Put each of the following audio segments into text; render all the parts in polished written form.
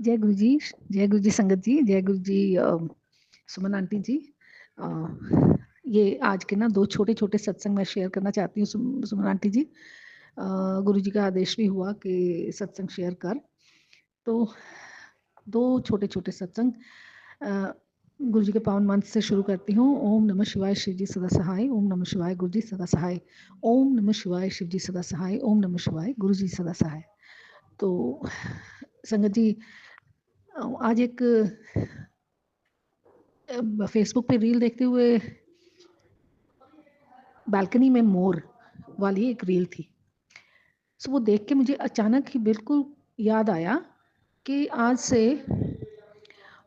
जय गुरु जी, जय गुरु जी संगत जी, जय गुरु जी सुमन आंटी जी। ये आज के ना 2 छोटे-छोटे सत्संग मैं शेयर करना चाहती हूँ सुमन आंटी जी। गुरु जी का आदेश भी हुआ कि सत्संग शेयर कर। तो 2 छोटे-छोटे सत्संग गुरु जी के पावन मंत्र से शुरू करती हूँ। ओम नमः शिवाय शिव जी सदा सहाय, ओम नमः शिवाय गुरु जी सदा सहाय, ओम नमः शिवाय शिव जी सदा सहाय, ओम नमः शिवाय गुरु जी सदा सहाय। तो संगत जी आज एक फेसबुक पे रील देखते हुए बालकनी में मोर वाली एक रील थी। सो वो देख के मुझे अचानक ही बिल्कुल याद आया कि आज से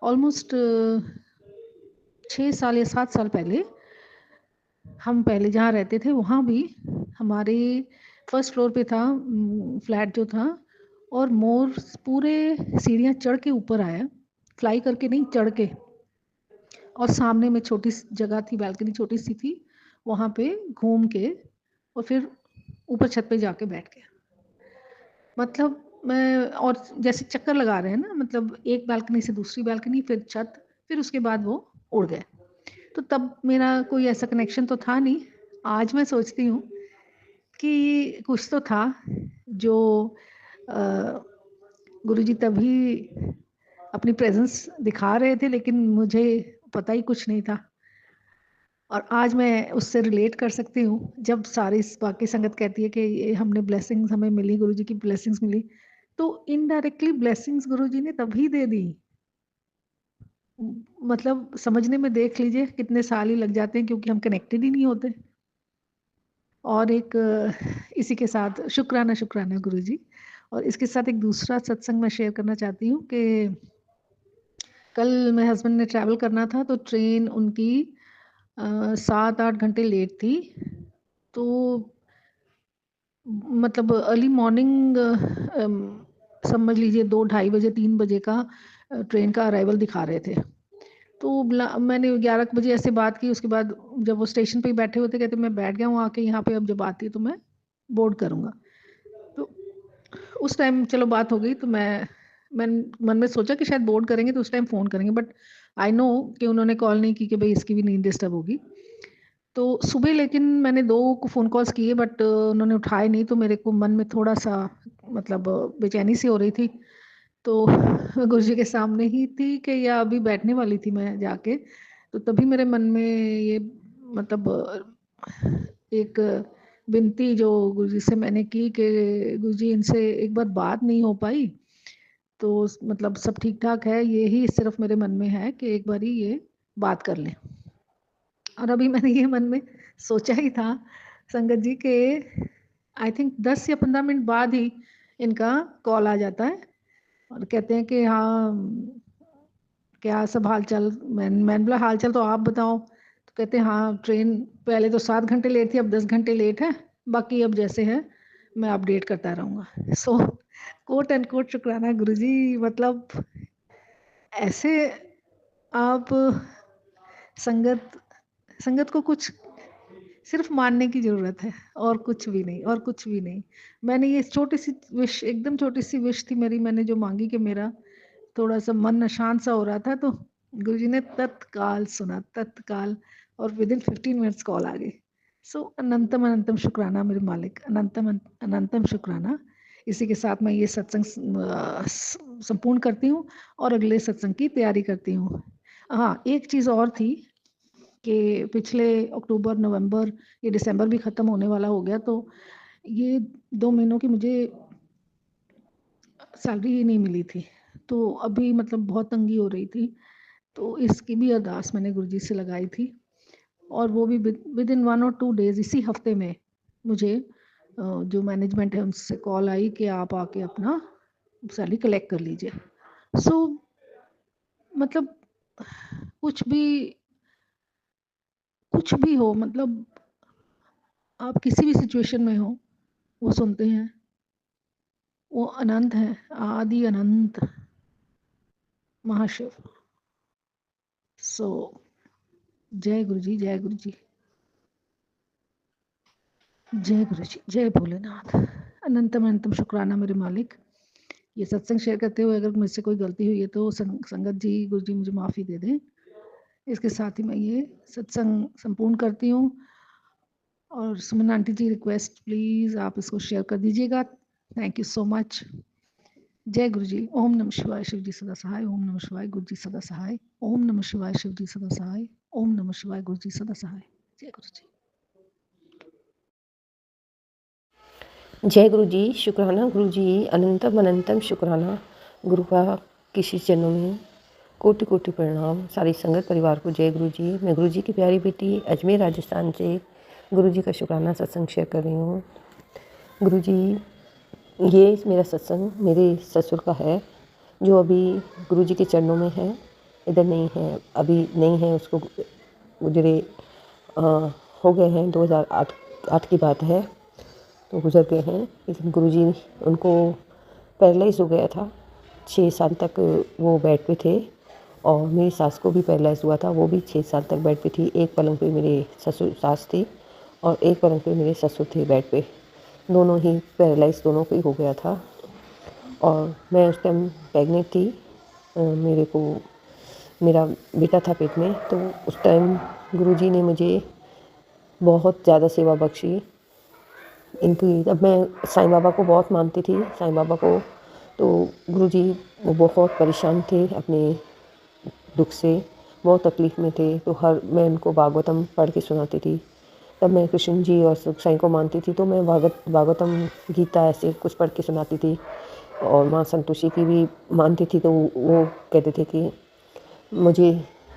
ऑलमोस्ट 6 साल या 7 साल पहले हम पहले जहाँ रहते थे वहाँ भी हमारे फर्स्ट फ्लोर पे था फ्लैट जो था, और मोर पूरे सीढ़ियाँ चढ़ के ऊपर आया, फ्लाई करके नहीं, चढ़ के। और सामने में छोटी सी जगह थी, बालकनी छोटी सी थी, वहाँ पे घूम के और फिर ऊपर छत पे जाके बैठ गया। मतलब मैं, और जैसे चक्कर लगा रहे हैं ना, मतलब एक बालकनी से दूसरी बालकनी, फिर छत, फिर उसके बाद वो उड़ गए। तो तब मेरा कोई ऐसा कनेक्शन तो था नहीं। आज मैं सोचती हूँ कि कुछ तो था जो गुरुजी तभी अपनी प्रेजेंस दिखा रहे थे, लेकिन मुझे पता ही कुछ नहीं था। और आज मैं उससे रिलेट कर सकती हूँ, जब सारी बाकी संगत कहती है कि ये हमने ब्लेसिंग्स हमें मिली, गुरुजी की ब्लेसिंग्स मिली, तो इनडायरेक्टली ब्लेसिंग्स गुरुजी ने तभी दे दी। मतलब समझने में देख लीजिए कितने साल ही लग जाते हैं, क्योंकि हम कनेक्टेड ही नहीं होते। और एक इसी के साथ शुक्राना शुक्राना गुरुजी। और इसके साथ एक दूसरा सत्संग मैं शेयर करना चाहती हूँ कि कल मेरे हस्बैंड ने ट्रैवल करना था, तो ट्रेन उनकी 7-8 घंटे लेट थी। तो मतलब अर्ली मॉर्निंग समझ लीजिए 2-2:30 बजे 3 बजे का ट्रेन का अराइवल दिखा रहे थे। तो मैंने 11 बजे ऐसे बात की। उसके बाद जब वो स्टेशन पे ही बैठे होते, कहते मैं बैठ गया हूँ आके यहाँ पे, अब जब आती है तो मैं बोर्ड करूँगा। तो उस टाइम चलो बात हो गई। तो मैं मन में सोचा कि शायद बोर्ड करेंगे तो उस टाइम फ़ोन करेंगे, बट आई नो कि उन्होंने कॉल नहीं की कि भाई इसकी भी नींद डिस्टर्ब होगी। तो सुबह लेकिन मैंने 2 को फ़ोन कॉल्स किए, बट उन्होंने उठाए नहीं, तो मेरे को मन में थोड़ा-सा मतलब बेचैनी सी हो रही थी। तो गुरुजी के सामने ही थी कि या अभी बैठने वाली थी मैं जाके, तो तभी मेरे मन में ये मतलब एक विनती जो गुरुजी से मैंने की कि गुरुजी इनसे एक बार बात नहीं हो पाई, तो मतलब सब ठीक-ठाक है, ये ही सिर्फ़ मेरे मन में है कि एक बारी ये बात कर लें। और अभी मैंने ये मन में सोचा ही था संगत जी के आई थिंक 10 या 15 मिनट बाद ही इनका कॉल आ जाता है और कहते हैं कि हाँ, क्या सब हाल चाल। मैंने बोला हाल चाल तो आप बताओ। तो कहते हैं हाँ, ट्रेन पहले तो 7 घंटे लेट थी, अब 10 घंटे लेट है, बाकी अब जैसे है मैं अपडेट करता रहूँगा। सो कोट एंड कोट शुक्राना गुरुजी। मतलब ऐसे आप संगत संगत को कुछ सिर्फ मानने की ज़रूरत है, और कुछ भी नहीं, और कुछ भी नहीं। मैंने ये छोटी सी विश, एकदम छोटी सी विश थी मेरी, मैंने जो मांगी कि मेरा थोड़ा सा मन अशांत सा हो रहा था, तो गुरुजी ने तत्काल सुना, तत्काल, और विद इन 15 मिनट्स कॉल आ गई। सो अनंतम अनंतम शुक्राना मेरे मालिक, अनंतम अनंतम शुक्राना। इसी के साथ मैं ये सत्संग संपूर्ण करती हूँ और अगले सत्संग की तैयारी करती हूँ। हाँ, एक चीज़ और थी कि पिछले अक्टूबर, नवंबर, ये दिसंबर भी ख़त्म होने वाला हो गया, तो ये 2 महीनों की मुझे सैलरी ही नहीं मिली थी। तो अभी मतलब बहुत तंगी हो रही थी, तो इसकी भी अरदास मैंने गुरुजी से लगाई थी, और वो भी विद इन 1 और 2 डेज़, इसी हफ्ते में मुझे जो मैनेजमेंट है उनसे कॉल आई कि आप आके अपना सैलरी कलेक्ट कर लीजिए। सो मतलब कुछ भी कुछ भी हो, मतलब आप किसी भी सिचुएशन में हो, वो सुनते हैं। वो अनंत है, आदि अनंत महाशिव। सो जय गुरु जी, जय गुरु जी, जय गुरु जी, जय भोलेनाथ। अनंतम अनंतम शुक्राना मेरे मालिक ये सत्संग शेयर करते हुए अगर मुझसे कोई गलती हुई है तो संगत जी, गुरु जी मुझे माफ़ी दे दें। इसके साथ ही मैं ये सत्संग संपूर्ण करती हूँ। और सुमन आंटी जी, रिक्वेस्ट प्लीज़ आप इसको शेयर कर दीजिएगा। Thank you so much. जय गुरु जी। ओम नमः शिवाय, शिव जी सदा सहाय। ओम नमः शिवाय, गुरु जी सदा सहाय। ओम नमः शिवाय, शिव जी सदा सहाय। ओम नमः शिवाय, गुरु जी सदा सहाय। जय गुरु जी। जय गुरु जी। शुक्राना गुरु जी, अनंतम अनंतम शुक्राना। गुरु का किसी चरणों में कोटि कोटि प्रणाम। सारी संगत परिवार को जय गुरु जी। मैं गुरु जी की प्यारी बेटी अजमेर राजस्थान से गुरु जी का शुक्राना सत्संग शेयर कर रही हूँ। गुरु जी, ये मेरा सत्संग मेरे ससुर का है, जो अभी गुरु जी के चरणों में है, इधर नहीं है, अभी नहीं है। उसको गुजरे हो गए हैं, 2008 की बात है, तो गुजर गए हैं। लेकिन गुरुजी उनको पैरालाइज़ हो गया था, 6 साल तक वो बेड पे थे। और मेरी सास को भी पैरालाइज़ हुआ था, वो भी 6 साल तक बेड पे थी। एक पलंग पे मेरे ससुर सास थी और एक पलंग पे मेरे ससुर थे बेड पे। दोनों ही पैरालाइज़, दोनों को ही हो गया था। और मैं उस टाइम प्रेग्नेंट थी। मेरा बेटा था पेट में। तो उस टाइम गुरुजी ने मुझे बहुत ज़्यादा सेवा बख्शी इनकी। तब मैं साईं बाबा को बहुत मानती थी, साईं बाबा को। तो गुरुजी वो बहुत परेशान थे अपने दुख से, बहुत तकलीफ़ में थे। तो मैं उनको भागवतम पढ़ के सुनाती थी। तब मैं कृष्ण जी और साईं को मानती थी, तो मैं भागवतम गीता ऐसे कुछ पढ़ के सुनाती थी। और माँ संतोषी की भी मानती थी। तो वो कहते थे कि मुझे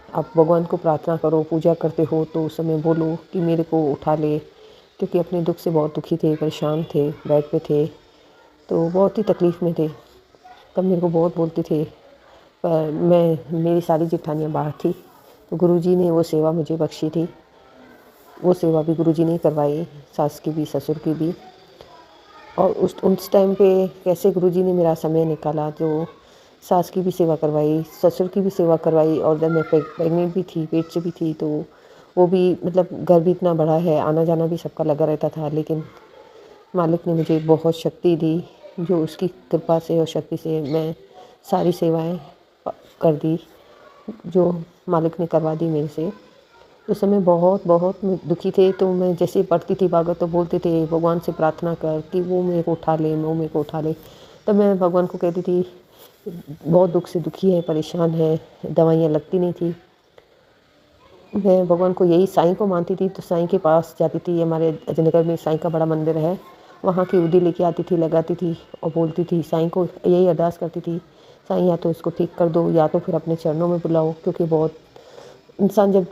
आप भगवान को प्रार्थना करो, पूजा करते हो तो उस समय बोलो कि मेरे को उठा ले, क्योंकि अपने दुख से बहुत दुखी थे, परेशान थे, बेड पे थे, तो बहुत ही तकलीफ़ में थे। तब मेरे को बहुत बोलते थे, पर मेरी सारी जेठानियाँ बाहर थी। तो गुरुजी ने वो सेवा मुझे बख्शी थी। वो सेवा भी गुरुजी ने करवाई, सास की भी, ससुर की भी। और उस टाइम पे कैसे गुरुजी ने मेरा समय निकाला, जो सास की भी सेवा करवाई, ससुर की भी सेवा करवाई। और जब मैं प्रेग्नेंट भी थी, पेट से भी थी, तो वो भी मतलब घर भी इतना बड़ा है, आना जाना भी सबका लगा रहता था। लेकिन मालिक ने मुझे बहुत शक्ति दी, जो उसकी कृपा से और शक्ति से मैं सारी सेवाएं कर दी, जो मालिक ने करवा दी मेरे से। उस समय बहुत बहुत दुखी थे। तो मैं जैसे पढ़ती थी भागवत, तो बोलते थे भगवान से प्रार्थना कर कि वो मेरे को उठा ले, वो मेरे को उठा ले। तब मैं भगवान को कहती थी, बहुत दुख से दुखी है, परेशान है, दवाइयाँ लगती नहीं थी। मैं भगवान को यही, साईं को मानती थी। तो साईं के पास जाती थी, हमारे अजयनगर में साईं का बड़ा मंदिर है, वहाँ की उदी लेके आती थी, लगाती थी और बोलती थी, साईं को यही अरदास करती थी, साईं या तो इसको ठीक कर दो, या तो फिर अपने चरणों में बुलाओ। क्योंकि बहुत इंसान जब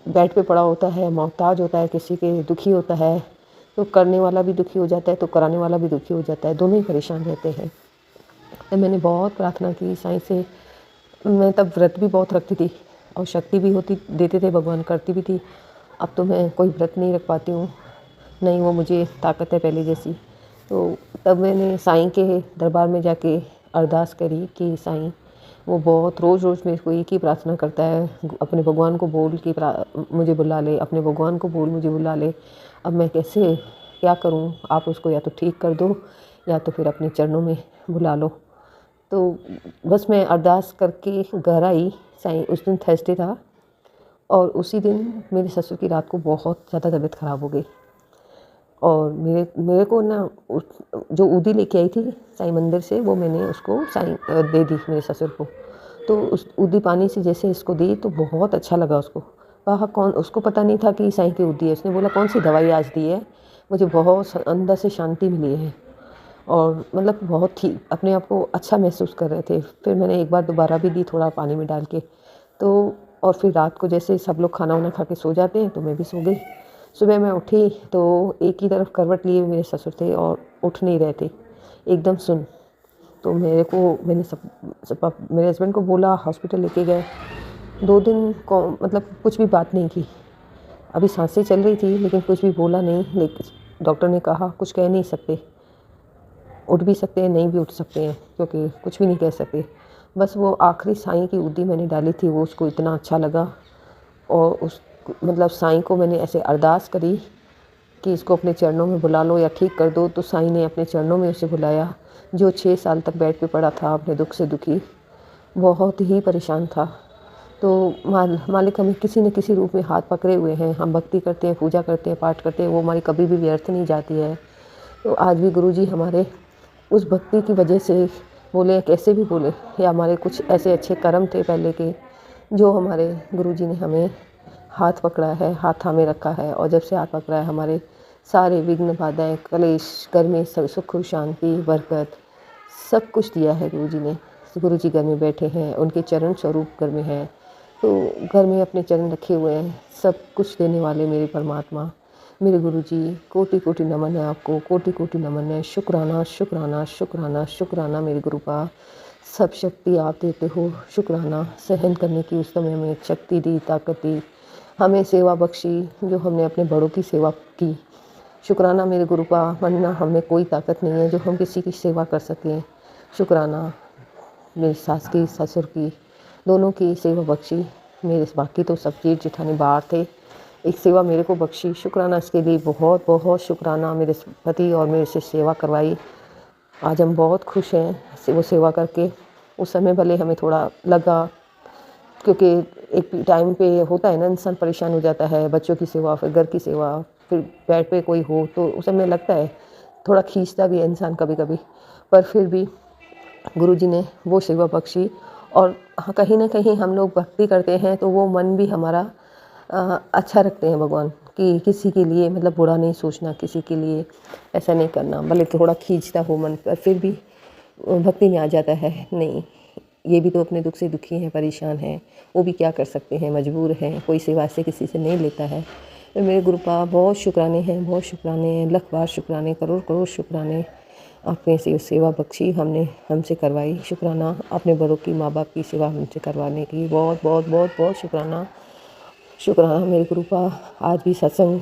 बेड पे पड़ा होता है, मोहताज होता है, किसी के दुखी होता है, तो करने वाला भी दुखी हो जाता है, तो कराने वाला भी दुखी हो जाता है, दोनों ही परेशान रहते हैं। तो मैंने बहुत प्रार्थना की साईं से। मैं तब व्रत भी बहुत रखती थी और शक्ति भी होती, देते थे भगवान, करती भी थी। अब तो मैं कोई व्रत नहीं रख पाती हूँ, नहीं वो मुझे ताकत है पहले जैसी। तो तब मैंने साईं के दरबार में जाके अरदास करी कि साईं, वो बहुत रोज़ रोज़ मेरे को एक ही प्रार्थना करता है, अपने भगवान को बोल कि मुझे बुला ले, अपने भगवान को बोल मुझे बुला ले। अब मैं कैसे, क्या करूँ? आप उसको या तो ठीक कर दो, या तो फिर अपने चरणों में बुला लो। तो बस मैं अरदास करके घर आई। साईं, उस दिन थर्सडे था, और उसी दिन मेरे ससुर की रात को बहुत ज़्यादा तबीयत ख़राब हो गई। और मेरे को ना जो उदी लेके आई थी साईं मंदिर से, वो मैंने उसको साईं दे दी मेरे ससुर को। तो उस उदी पानी से जैसे इसको दी, तो बहुत अच्छा लगा उसको। कहा कौन, उसको पता नहीं था कि साईं की उदी है। उसने बोला कौन सी दवाई आज दी है, मुझे बहुत अंदर से शांति मिली है। और मतलब बहुत ही अपने आप को अच्छा महसूस कर रहे थे। फिर मैंने एक बार दोबारा भी दी, थोड़ा पानी में डाल के। तो और फिर रात को जैसे सब लोग खाना वाना खा के सो जाते हैं, तो मैं भी सो गई। सुबह मैं उठी तो एक ही तरफ करवट लिए मेरे ससुर थे और उठ नहीं रहे थे, एकदम सुन। तो मैंने मेरे हस्बैंड को बोला, हॉस्पिटल लेके गए। 2 दिन को मतलब कुछ भी बात नहीं की। अभी सांसें चल रही थी, लेकिन कुछ भी बोला नहीं। लेकिन डॉक्टर ने कहा कुछ कह नहीं सकते, उठ भी सकते हैं, नहीं भी उठ सकते हैं, क्योंकि कुछ भी नहीं कह सकते। बस वो आखिरी साईं की उदी मैंने डाली थी, वो उसको इतना अच्छा लगा। और उस मतलब साईं को मैंने ऐसे अरदास करी कि इसको अपने चरणों में बुला लो या ठीक कर दो। तो साईं ने अपने चरणों में उसे बुलाया। जो 6 साल तक बेड पे पड़ा था अपने दुःख से दुखी, बहुत ही परेशान था। तो मालिक हमें किसी न किसी रूप में हाथ पकड़े हुए हैं। हम भक्ति करते हैं, पूजा करते हैं, पाठ करते हैं, वो हमारी कभी भी व्यर्थ नहीं जाती है। तो आज भी गुरुजी हमारे उस भक्ति की वजह से बोले, कैसे भी बोले, या हमारे कुछ ऐसे अच्छे कर्म थे पहले के, जो हमारे गुरुजी ने हमें हाथ पकड़ा है, हाथ थामे रखा है। और जब से हाथ पकड़ा है, हमारे सारे विघ्न, बाधाएँ, क्लेश, घर में सब सुख, शांति, बरकत सब कुछ दिया है गुरुजी ने। गुरुजी घर में बैठे हैं, उनके चरण स्वरूप घर में हैं। तो घर में अपने चरण रखे हुए हैं, सब कुछ देने वाले मेरे परमात्मा, मेरे गुरुजी, कोटि-कोटि नमन है आपको, कोटि-कोटि नमन है। शुक्राना, शुक्राना, शुक्राना, शुक्राना मेरे गुरुपा। सब शक्ति आप देते हो, शुक्राना। सहन करने की उस समय हमें शक्ति दी, ताकत दी, हमें सेवा बख्शी, जो हमने अपने बड़ों की सेवा की। शुक्राना मेरे गुरुपा, वरना हमें कोई ताकत नहीं है जो हम किसी की सेवा कर सकें। शुक्राना मेरी सास की, ससुर की, दोनों की सेवा बख्शी। मेरे बाकी तो सब जेठ जेठानी बाहर थे, एक सेवा मेरे को बख्शी। शुक्राना इसके लिए बहुत बहुत शुक्राना। मेरे पति और मेरे से सेवा करवाई। आज हम बहुत खुश हैं वो सेवा करके। उस समय भले हमें थोड़ा लगा, क्योंकि एक टाइम पे होता है ना, इंसान परेशान हो जाता है, बच्चों की सेवा, फिर घर की सेवा, फिर बेड पे कोई हो, तो उस समय लगता है, थोड़ा खींचता भी है इंसान कभी कभी। पर फिर भी गुरुजी ने वो सेवा बख्शी। और कहीं ना कहीं हम लोग भक्ति करते हैं तो वो मन भी हमारा अच्छा रखते हैं भगवान, कि किसी के लिए मतलब बुरा नहीं सोचना, किसी के लिए ऐसा नहीं करना, भले थोड़ा खींचता हो मन, पर फिर भी भक्ति में आ जाता है। नहीं, ये भी तो अपने दुख से दुखी हैं, परेशान हैं, वो भी क्या कर सकते हैं, मजबूर हैं, कोई सेवा से किसी से नहीं लेता है। तो मेरे गुरुपा बहुत शुक्राने हैं, बहुत शुक्राने हैं, लाख बार शुक्राने, करोड़ करोड़ शुक्राने। आपने सेवा बख्शी, हमने हमसे करवाई। शुक्राना अपने बड़ों की, माँ बाप की सेवा हमसे करवाने की, बहुत बहुत बहुत बहुत शुक्राना। शुक्राना मेरे गुरुपा। आज भी सत्संग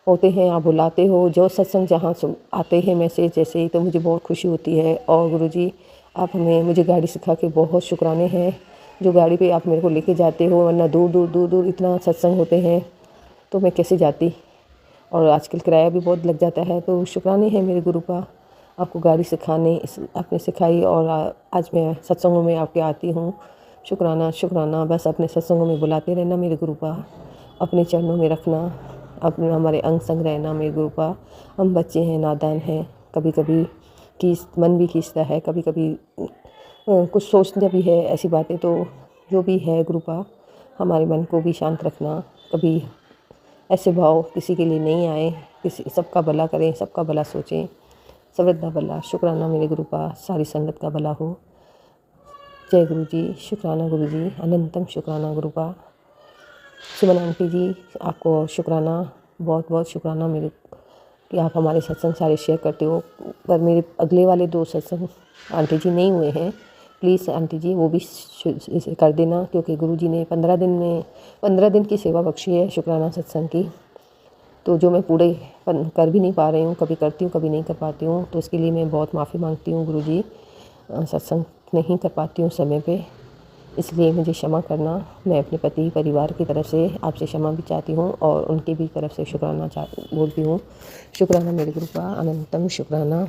होते हैं, आप बुलाते हो, जो सत्संग जहाँ आते हैं मैसेज जैसे ही, तो मुझे बहुत खुशी होती है। और गुरुजी, आप हमें मुझे गाड़ी सिखा के बहुत शुक्राने हैं, जो गाड़ी पे आप मेरे को लेके जाते हो, वरना दूर दूर दूर दूर इतना सत्संग होते हैं तो मैं कैसे जाती। और आजकल किराया भी बहुत लग जाता है, तो शुक्राने हैं मेरे गुरुपा, आपको गाड़ी सिखाने आपने सिखाई। और आज मैं सत्संगों में आपके आती हूँ। शुक्राना शुक्राना। बस अपने सत्संगों में बुलाते रहना मेरे गुरुपा, अपने चरणों में रखना, अपने हमारे अंग संग रहना मेरे गुरुपा। हम बच्चे हैं, नादान हैं, कभी कभी मन भी खींचता है, कभी कभी कुछ सोचना भी है ऐसी बातें, तो जो भी है गुरुपा, हमारे मन को भी शांत रखना। कभी ऐसे भाव किसी के लिए नहीं आए, किसी सबका भला करें, सबका भला सोचें, सबका भला। शुक्राना मेरे गुरुपा, सारी संगत का भला हो। जय गुरु जी, शुक्राना गुरु जी, अनंतम शुक्राना गुरुपा। सुमन आंटी जी, आपको शुक्राना, बहुत बहुत शुक्राना मेरे, कि आप हमारे सत्संग सारे शेयर करते हो। पर मेरे अगले वाले 2 सत्संग आंटी जी नहीं हुए हैं, प्लीज़ आंटी जी वो भी इसे कर देना, क्योंकि गुरुजी ने 15 दिन की सेवा बख्शी है शुक्राना सत्संग की। तो जो मैं पूरे कर भी नहीं पा रही हूँ, कभी करती हूँ, कभी नहीं कर पाती हूँ, तो इसके लिए मैं बहुत माफ़ी मांगती हूँ गुरुजी। सत्संग नहीं कर पाती हूँ समय पे, इसलिए मुझे क्षमा करना। मैं अपने पति परिवार की तरफ से आपसे क्षमा भी चाहती हूँ, और उनकी भी तरफ से शुक्राना बोलती हूँ। शुक्राना मेरे गुरु का, अनंतम शुक्राना।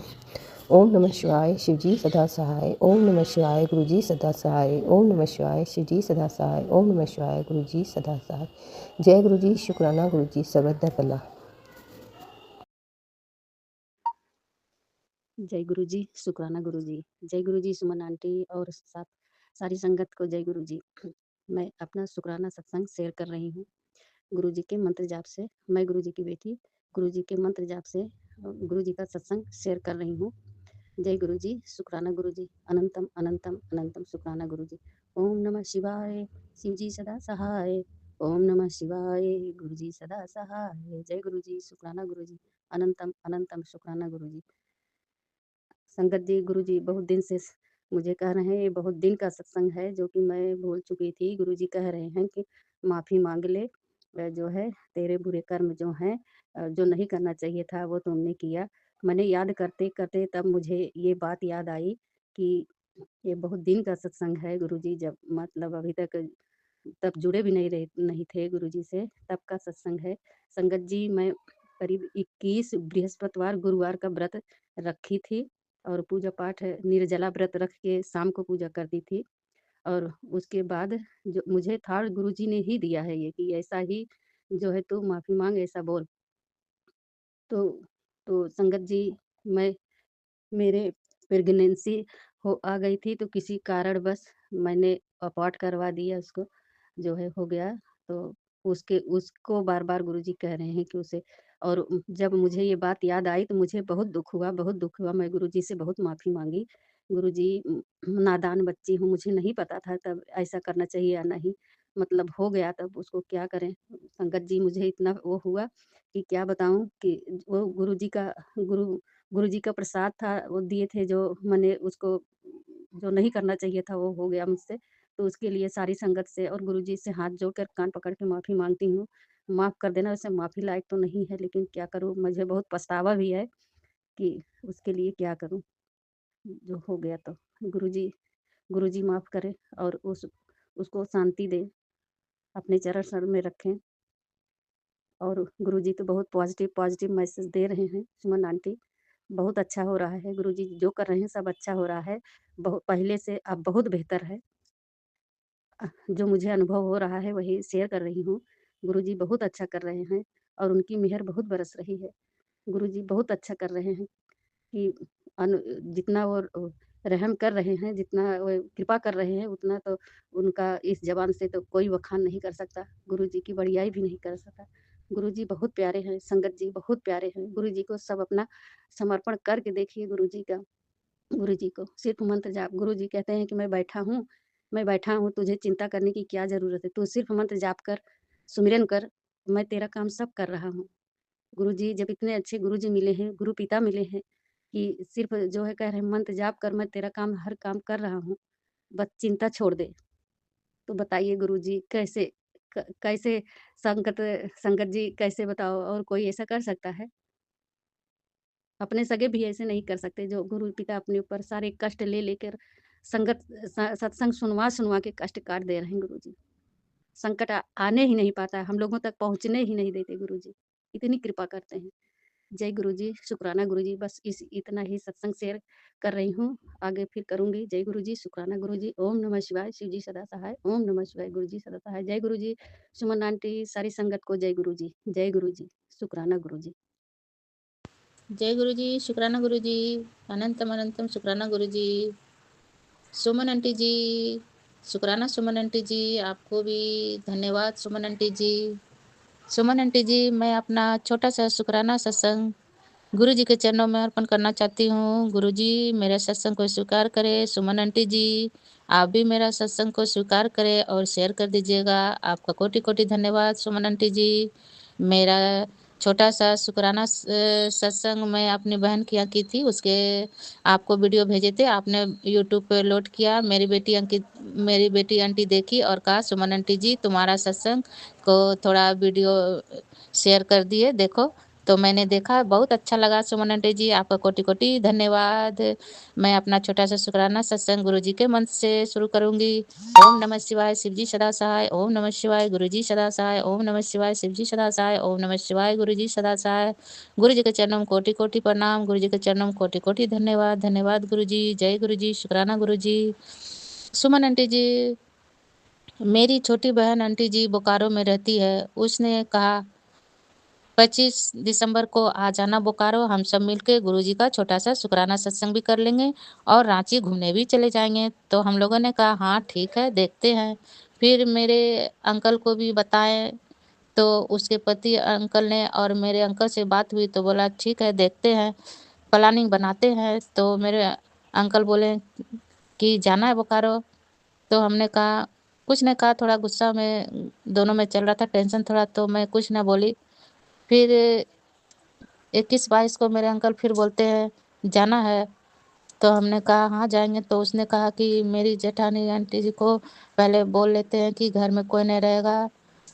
ओम नमः शिवाय, शिव जी सदा सहाय। ओम नमः शिवाय, गुरु जी सदा सहाय। ओम नमः शिवाय, शिव जी सदा सहाय। ओम नमः शिवाय, गुरु जी सदा सहाय। जय गुरु जी, शुक्राना गुरु जी, सबदा भला। जय गुरु जी, शुक्राना गुरु जी। जय गुरु जी सुमन आंटी और सारी संगत को जय गुरु जी। मैं अपना शुक्राना सत्संग शेयर कर रही हूँ। गुरु जी के मंत्र जाप से, मैं गुरु जी की बेटी गुरु जी के मंत्र जाप से गुरु जी का सत्संग शेयर कर रही हूँ। जय गुरु जी, शुक्राना गुरु जी, अनंतम अनंतम अनंतम शुक्राना गुरु जी। ओम नमः शिवाय, शिव जी सदा सहाय। ओम नमः शिवाय, गुरु जी सदा सहाय। जय गुरु जी, शुक्राना गुरु जी, अनंतम अनंतम शुक्राना गुरु जी। संगत जी, गुरु जी बहुत दिन से मुझे कह रहे हैं, ये बहुत दिन का सत्संग है जो कि मैं भूल चुकी थी। गुरु जी कह रहे हैं कि माफ़ी मांग ले, जो है तेरे बुरे कर्म जो हैं, जो नहीं करना चाहिए था वो तुमने किया। मैंने याद करते करते तब मुझे ये बात याद आई कि ये बहुत दिन का सत्संग है। गुरु जी जब मतलब अभी तक तब जुड़े भी नहीं थे गुरु जी से, तब का सत्संग है। संगत जी, मैं करीब 21 बृहस्पतिवार गुरुवार का व्रत रखी थी, और पूजा पाठ निर्जला व्रत रख के शाम को पूजा करती थी। और उसके बाद जो मुझे था गुरुजी ने ही दिया है ये कि ऐसा ही जो है तू माफ़ी माँग ऐसा बोल। तो संगत जी, मैं मेरे प्रेग्नेंसी हो आ गई थी तो किसी कारणवश मैंने अबॉर्ट करवा दिया उसको, जो है हो गया। तो उसको बार-बार गुरुजी कह रहे हैं कि उसे। और जब मुझे ये बात याद आई तो मुझे बहुत दुःख हुआ, बहुत दुःख हुआ। मैं गुरुजी से बहुत माफ़ी माँगी। गुरुजी, नादान बच्ची हूँ, मुझे नहीं पता था तब ऐसा करना चाहिए या नहीं। मतलब हो गया तब उसको क्या करें? संगत जी, मुझे इतना वो हुआ कि क्या बताऊँ कि वो गुरुजी का प्रसाद था, वो दिए थे जो मैंने उसको जो नहीं करना चाहिए था वो हो गया मुझसे। तो उसके लिए सारी संगत से और गुरुजी से हाथ जोड़कर कान पकड़ के माफ़ी माँगती हूँ। माफ़ कर देना, वैसे माफ़ी लायक तो नहीं है लेकिन क्या करूँ? मुझे बहुत पछतावा भी है कि उसके लिए क्या करूँ? जो हो गया तो। गुरुजी गुरुजी माफ़ करें और उसको शांति दें, अपने चरण सर में रखें। और गुरुजी तो बहुत पॉज़िटिव पॉज़िटिव मैसेज दे रहे हैं, सुमन आंटी। बहुत अच्छा हो रहा है, गुरुजी जो कर रहे हैं सब अच्छा हो रहा है। पहले से अब बहुत बेहतर है। जो मुझे अनुभव हो रहा है वही शेयर कर रही हूँ। गुरुजी बहुत अच्छा कर रहे हैं और उनकी मेहर बहुत बरस रही है। गुरुजी बहुत अच्छा कर रहे हैं कि जितना वो रहम कर रहे हैं, जितना वो कृपा कर रहे हैं, उतना तो उनका इस ज़बान से तो कोई बखान नहीं कर सकता। गुरुजी की बड़ाई भी नहीं कर सकता। गुरुजी बहुत प्यारे हैं, संगत जी बहुत प्यारे हैं। गुरुजी को सब अपना समर्पण करके देखिए गुरुजी का। गुरुजी को सिर्फ़ मंत्र जाप। गुरुजी कहते हैं कि मैं बैठा हूँ, तुझे चिंता करने की क्या ज़रूरत है? तू सिर्फ़ मंत्र जाप कर, सुमिरन कर, मैं तेरा काम सब कर रहा हूँ। गुरुजी जब इतने अच्छे गुरुजी मिले हैं, गुरु पिता मिले हैं कि सिर्फ़ जो है कह रहे हैं मंत्र जाप कर, मैं तेरा काम हर काम कर रहा हूँ, बस चिंता छोड़ दे। तो बताइए गुरुजी कैसे संगत संगत जी कैसे बताओ और कोई ऐसा कर सकता है? अपने सगे भी ऐसे नहीं कर सकते जो गुरु पिता अपने ऊपर सारे कष्ट ले लेकर संगत सत्संग सुनवा के कष्ट काट दे रहे हैं गुरुजी। संकट आने ही नहीं पाता है, हम लोगों तक पहुँचने ही नहीं देते गुरुजी। इतनी कृपा करते हैं। जय गुरुजी, शुक्राना गुरुजी। बस इस इतना ही सत्संग शेयर कर रही हूँ, आगे फिर करूँगी। जय गुरुजी, शुक्राना गुरुजी। ओम नमः शिवाय, शिव जी सदा सहाय। ओम नमः शिवाय, गुरुजी सदा सहाय। जय गुरुजी, सुमन आंटी, सारी संगत को जय गुरुजी। जय गुरुजी, शुक्राना गुरुजी। जय गुरुजी, शुक्राना गुरुजी, अनंतम अनंतम शुक्राना गुरुजी। सुमन आंटी जी, शुक्राना सुमन आंटी जी, आपको भी धन्यवाद सुमन आंटी जी। सुमन आंटी जी, मैं अपना छोटा सा शुक्राना सत्संग गुरु जी के चरणों में अर्पण करना चाहती हूँ। गुरु जी मेरे सत्संग को स्वीकार करें। सुमन आंटी जी, आप भी मेरा सत्संग को स्वीकार करें और शेयर कर दीजिएगा। आपका कोटि कोटि धन्यवाद सुमन आंटी जी। मेरा छोटा सा शुक्राना सत्संग मैं अपनी बहन के यहाँ की थी, उसके आपको वीडियो भेजे थे, आपने यूट्यूब पे लोड किया। मेरी बेटी आंटी देखी और कहा सुमन आंटी जी तुम्हारा सत्संग को थोड़ा वीडियो शेयर कर दिए, देखो। तो मैंने देखा, बहुत अच्छा लगा सुमन आंटी जी, आपका कोटि कोटि धन्यवाद। मैं अपना छोटा सा शुक्राना सत्संग गुरु जी के मंत्र से शुरू करूंगी। ओम नमः शिवाय, शिव जी सदा सहाय। ओम नमः शिवाय, गुरु जी सदा सहाय। ओम नमः शिवाय, शिव जी सदा सहाय। ओम नमः शिवाय, गुरु जी सदा सहाय। गुरु जी के चरणों में कोटि कोटि प्रणाम। गुरु जी के चरणों में कोटि कोटि धन्यवाद। धन्यवाद गुरु जी। जय गुरु जी, शुक्राना गुरु जी। सुमन आंटी जी, मेरी छोटी बहन आंटी जी बोकारो में रहती है, उसने कहा 25 दिसंबर को आ जाना बोकारो, हम सब मिलके गुरुजी का छोटा सा शुक्राना सत्संग भी कर लेंगे और रांची घूमने भी चले जाएंगे। तो हम लोगों ने कहा हाँ ठीक है, देखते हैं। फिर मेरे अंकल को भी बताएं, तो उसके पति अंकल ने और मेरे अंकल से बात हुई तो बोला ठीक है, देखते हैं, प्लानिंग बनाते हैं। तो मेरे अंकल बोले कि जाना है बोकारो। तो हमने कहा, कुछ ने कहा, थोड़ा गुस्सा में दोनों में चल रहा था, टेंशन थोड़ा, तो मैं कुछ ना बोली। फिर 21-22 को मेरे अंकल फिर बोलते हैं जाना है, तो हमने कहा हाँ जाएंगे। तो उसने कहा कि मेरी जेठानी आंटी जी को पहले बोल लेते हैं कि घर में कोई नहीं रहेगा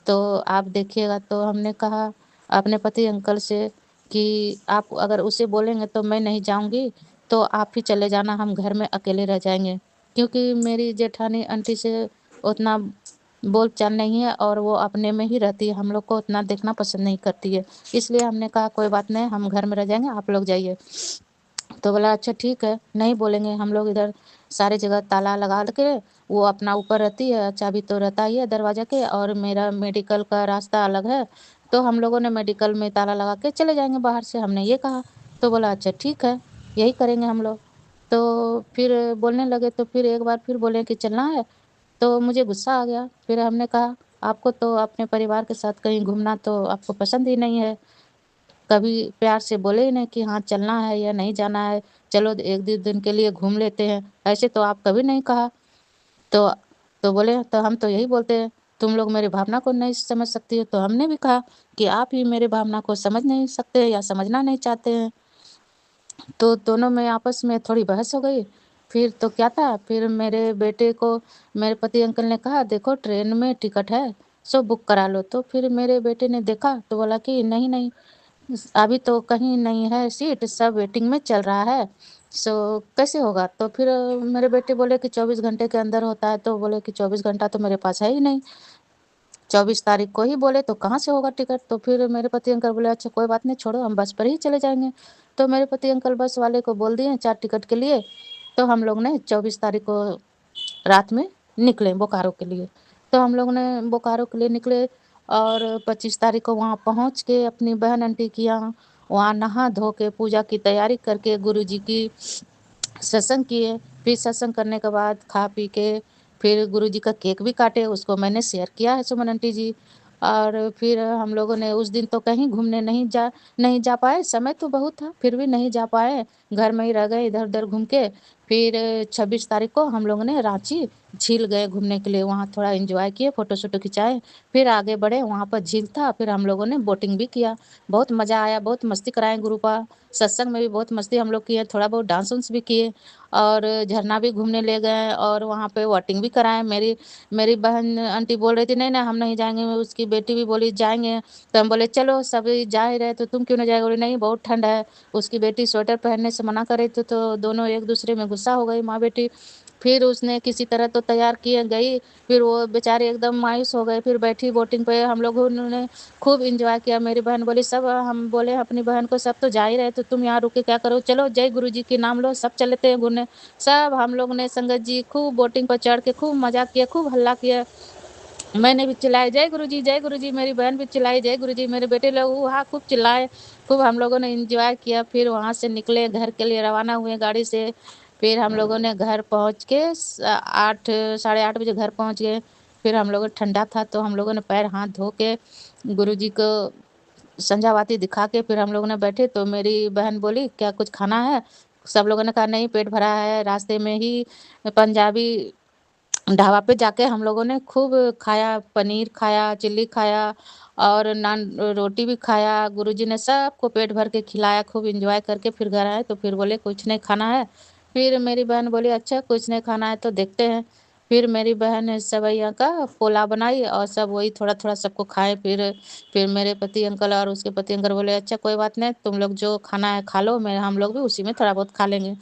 तो आप देखिएगा। तो हमने कहा अपने पति अंकल से कि आप अगर उसे बोलेंगे तो मैं नहीं जाऊंगी, तो आप ही चले जाना, हम घर में अकेले रह जाएंगे। क्योंकि मेरी जेठानी आंटी से उतना बोलचाल नहीं है और वो अपने में ही रहती है, हम लोग को उतना देखना पसंद नहीं करती है। इसलिए हमने कहा कोई बात नहीं, हम घर में रह जाएंगे, आप लोग जाइए। तो बोला अच्छा ठीक है, नहीं बोलेंगे हम लोग, इधर सारी जगह ताला लगा के वो अपना ऊपर रहती है, चाबी तो रहता ही है दरवाजा के, और मेरा मेडिकल का रास्ता अलग है, तो हम लोगों ने मेडिकल में ताला लगा के चले जाएंगे बाहर से, हमने ये कहा। तो बोला अच्छा ठीक है, यही करेंगे हम लोग। तो फिर बोलने लगे, तो फिर एक बार फिर बोले कि चलना है, तो मुझे गुस्सा आ गया। फिर हमने कहा आपको तो अपने परिवार के साथ कहीं घूमना तो आपको पसंद ही नहीं है, कभी प्यार से बोले ही नहीं कि हाँ चलना है या नहीं जाना है, चलो 1-2 दिन के लिए घूम लेते हैं, ऐसे तो आप कभी नहीं कहा। तो तो बोले तो हम तो यही बोलते हैं, तुम लोग मेरी भावना को नहीं समझ सकती हो। तो हमने भी कहा कि आप ही मेरी भावना को समझ नहीं सकते या समझना नहीं चाहते हैं। तो दोनों में आपस में थोड़ी बहस हो गई। फिर तो क्या था, फिर मेरे बेटे को मेरे पति अंकल ने कहा देखो ट्रेन में टिकट है, सो बुक करा लो। तो फिर मेरे बेटे ने देखा तो बोला कि नहीं नहीं, अभी तो कहीं नहीं है सीट, सब वेटिंग में चल रहा है, सो कैसे होगा। तो फिर मेरे बेटे बोले कि 24 घंटे के अंदर होता है, तो बोले कि 24 घंटा तो मेरे पास है ही नहीं, 24 तारीख को ही बोले तो कहाँ से होगा टिकट। तो फिर मेरे पति अंकल बोले अच्छा कोई बात नहीं, छोड़ो हम बस पर ही चले जाएंगे। तो मेरे पति अंकल बस वाले को बोल दिए 4 टिकट के लिए। तो हम लोग ने 24 तारीख को रात में निकले बोकारो के लिए। तो हम लोग ने बोकारो के लिए निकले, और 25 तारीख को वहाँ पहुँच के अपनी बहन आंटी के यहाँ वहाँ नहा धो के पूजा की तैयारी करके गुरुजी की सत्संग किए। फिर सत्संग करने के बाद खा पी के फिर गुरुजी का केक भी काटे, उसको मैंने शेयर किया है सुमन आंटी जी। और फिर हम लोगों ने उस दिन तो कहीं घूमने नहीं जा पाए, समय तो बहुत था फिर भी नहीं जा पाए, घर में ही रह गए इधर उधर घूम के। फिर 26 तारीख को हम लोगों ने रांची झील गए घूमने के लिए, वहाँ थोड़ा एंजॉय किए, फोटो शोटो खिंचाए। फिर आगे बढ़े, वहाँ पर झील था, फिर हम लोगों ने बोटिंग भी किया, बहुत मज़ा आया, बहुत मस्ती कराए गुरुपा। सत्संग में भी बहुत मस्ती हम लोग किए, थोड़ा बहुत डांस उंस भी किए, और झरना भी घूमने ले गए, और वहाँ पे वोटिंग भी कराए। मेरी मेरी बहन आंटी बोल रही थी नहीं नहीं हम नहीं जाएंगे, उसकी बेटी भी बोली जाएंगे। तो हम बोले चलो सभी जा ही रहे तो तुम क्यों नहीं जाएगा, बोले नहीं बहुत ठंड है। उसकी बेटी स्वेटर पहनने से मना कर रही थी, तो दोनों एक दूसरे में गुस्सा हो गई माँ बेटी। फिर उसने किसी तरह तो तैयार किए गई, फिर वो बेचारे एकदम मायूस हो गए। फिर बैठी बोटिंग पे, हम लोग उन्होंने खूब एंजॉय किया। मेरी बहन बोली सब, हम बोले अपनी बहन को सब तो जा ही रहे तो तुम यहाँ रुक के क्या करो, चलो जय गुरु जी के नाम लो, सब चलते हैं घूमने। सब हम लोग ने संगत जी खूब बोटिंग पर चढ़ के खूब मजा किया, खूब हल्ला किया। मैंने भी चिल्लाया जय गुरुजी जय गुरुजी, मेरी बहन भी चिल्लाई जय गुरुजी, मेरे बेटे लोग वहाँ खूब चिल्लाए, खूब हम लोगों ने एंजॉय किया। फिर वहाँ से निकले, घर के लिए रवाना हुए गाड़ी से। फिर हम लोगों ने घर पहुँच के 8 साढ़े 8 बजे घर पहुँच गए। फिर हम लोग ठंडा था तो हम लोगों ने पैर हाथ धो के गुरुजी को संध्या बाती दिखा के फिर हम लोगों ने बैठे। तो मेरी बहन बोली क्या कुछ खाना है, सब लोगों ने कहा नहीं पेट भरा है। रास्ते में ही पंजाबी ढाबा पे जाके हम लोगों ने खूब खाया, पनीर खाया, चिल्ली खाया, और नान रोटी भी खाया। गुरुजी ने सबको पेट भर के खिलाया, खूब एंजॉय करके फिर घर आए। तो फिर बोले कुछ नहीं खाना है। फिर मेरी बहन बोली अच्छा कुछ नहीं खाना है तो देखते हैं। फिर मेरी बहन ने सेवैया का पोला बनाई और सब वही थोड़ा थोड़ा सबको खाए। फिर मेरे पति अंकल और उसके पति अंकल बोले अच्छा कोई बात नहीं, तुम लोग जो खाना है खा लो, मैं हम लोग भी उसी में थोड़ा बहुत खा लेंगे।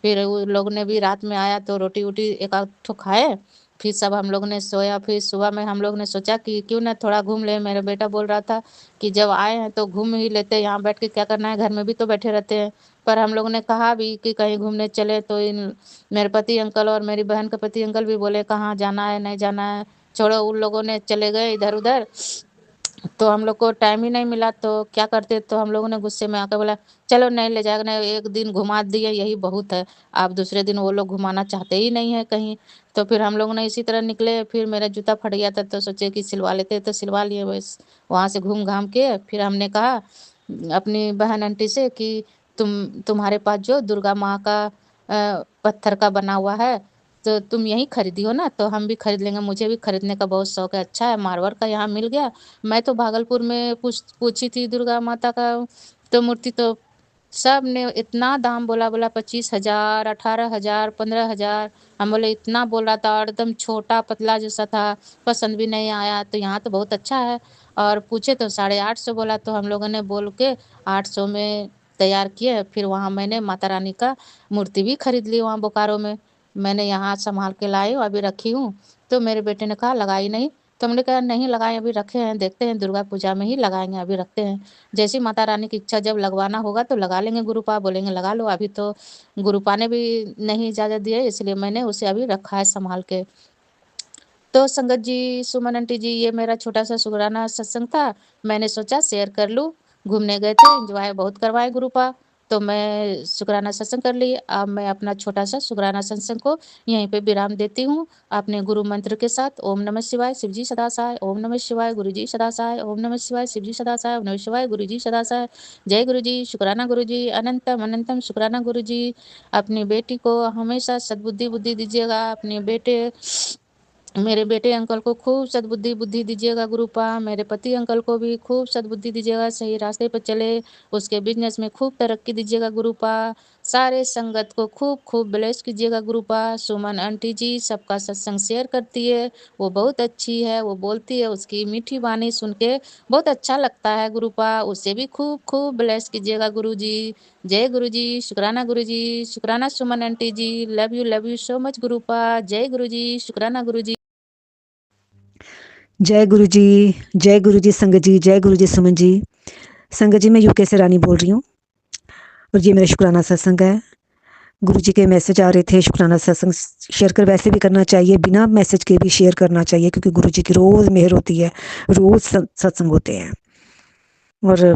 फिर वो लोग ने भी रात में आया तो रोटी वोटी एक आध ठो खाए। फिर सब हम लोग ने सोया। फिर सुबह में हम लोग ने सोचा कि क्यों ना थोड़ा घूम ले, मेरा बेटा बोल रहा था कि जब आए हैं तो घूम ही लेते हैं, यहाँ बैठ के क्या करना है, घर में भी तो बैठे रहते हैं। पर हम लोग ने कहा भी कि कहीं घूमने चले, तो इन मेरे पति अंकल और मेरी बहन का पति अंकल भी बोले कहाँ जाना है नहीं जाना है, छोड़ो। उन लोगों ने चले गए इधर उधर, तो हम लोग को टाइम ही नहीं मिला तो क्या करते। तो हम लोगों ने गुस्से में आकर बोला चलो नहीं ले जाएगा, नहीं एक दिन घुमा दिए यही बहुत है, आप दूसरे दिन वो लोग घुमाना चाहते ही नहीं है कहीं। तो फिर हम लोग ने इसी तरह निकले। फिर मेरा जूता फट गया था तो सोचे कि सिलवा लेते, तो सिलवा लिए। बस वहाँ से घूम घाम के फिर हमने कहा अपनी बहन आंटी से कि तुम्हारे पास जो दुर्गा माँ का पत्थर का बना हुआ है तो तुम यहीं खरीदी हो ना, तो हम भी खरीद लेंगे, मुझे भी खरीदने का बहुत शौक है। अच्छा है मारवाड़ का यहाँ मिल गया। मैं तो भागलपुर में पूछी थी दुर्गा माता का तो मूर्ति, तो सब ने इतना दाम बोला, बोला 25,000, 18,000, 15,000। हम बोले इतना बोल रहा था और एकदम छोटा पतला जैसा था, पसंद भी नहीं आया। तो यहाँ तो बहुत अच्छा है, और पूछे तो 850 बोला। तो हम लोगों ने बोल के 800 में तैयार किए। फिर वहाँ मैंने माता रानी का मूर्ति भी खरीद ली वहाँ बोकारो में, मैंने यहाँ संभाल के लाई हूँ, अभी रखी हूँ। तो मेरे बेटे ने कहा लगाई नहीं, तो हमने कहा नहीं लगाएं, अभी रखे हैं, देखते हैं दुर्गा पूजा में ही लगाएंगे, अभी रखते हैं, जैसी माता रानी की इच्छा, जब लगवाना होगा तो लगा लेंगे। गुरुपा बोलेंगे लगा लो, अभी तो गुरुपा ने भी नहीं इजाज़त दी है, इसलिए मैंने उसे अभी रखा है संभाल के। तो संगत जी, सुमन आंटी जी, ये मेरा छोटा सा शुक्राना सत्संग था, मैंने सोचा शेयर कर लूँ। घूमने गए थे, एंजॉय बहुत करवाए गुरुपा, तो मैं शुक्राना सत्संग कर ली। अब मैं अपना छोटा सा शुक्राना सत्संग को यहीं पे विराम देती हूँ अपने गुरु मंत्र के साथ। ओम नमः शिवाय, शिव जी सदा सहाय। ओम नमः शिवाय, गुरु जी सदा सहाय। ओम नमः शिवाय, शिव जी सदा सहाय। ओम नमः शिवाय, गुरु जी सदा सहाय। जय गुरु जी, शुक्राना गुरु जी, अनंतम अनंतम शुक्राना गुरु जी। अपनी बेटी को हमेशा सद्बुद्धि बुद्धि दीजिएगा, अपने मेरे बेटे अंकल को खूब सद्बुद्धि बुद्धि दीजिएगा गुरुपा, मेरे पति अंकल को भी खूब सद्बुद्धि दीजिएगा, सही रास्ते पर चले, उसके बिजनेस में खूब तरक्की दीजिएगा गुरुपा, सारे संगत को खूब खूब ब्लेस कीजिएगा गुरुपा। सुमन आंटी जी सबका सत्संग शेयर करती है, वो बहुत अच्छी है, वो बोलती है, उसकी मीठी वाणी सुन के बहुत अच्छा लगता है गुरुपा, उससे भी खूब खूब ब्लेस कीजिएगा गुरु जी। जय गुरु जी, शुक्राना गुरु जी, शुक्राना Suman aunty ji, love you so much गुरुपा। जय गुरु जी, शुक्राना गुरु जी। जय गुरु जी संगत जी, जय गुरु जी सुमन जी। संगत जी, मैं यूके से रानी बोल रही हूँ और ये मेरा शुक्राना सत्संग है। गुरु जी के मैसेज आ रहे थे, शुक्राना सत्संग शेयर कर वैसे भी करना चाहिए, बिना मैसेज के भी शेयर करना चाहिए, क्योंकि गुरु जी की रोज़ मेहर होती है, रोज़ सत्संग होते हैं। और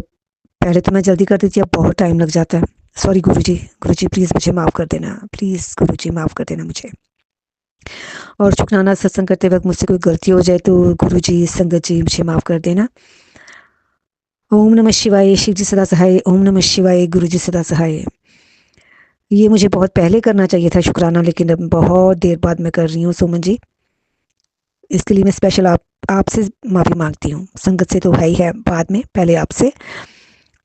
पहले तो मैं जल्दी कर देती, अब बहुत टाइम लग जाता है। सॉरी गुरु जी प्लीज़ मुझे माफ़ कर देना, प्लीज़ गुरु जी माफ़ कर देना मुझे। और शुक्राना सत्संग करते वक्त मुझसे कोई गलती हो जाए तो गुरु जी, संगत जी मुझे माफ़ कर देना। ओम नमः शिवाय, शिव जी सदा सहाय। ओम नमः शिवाय, गुरु जी सदा सहाय। ये मुझे बहुत पहले करना चाहिए था शुक्राना, लेकिन अब बहुत देर बाद मैं कर रही हूँ सुमन जी, इसके लिए मैं स्पेशल आपसे माफ़ी मांगती हूँ। संगत से तो है ही है, बाद में पहले आपसे,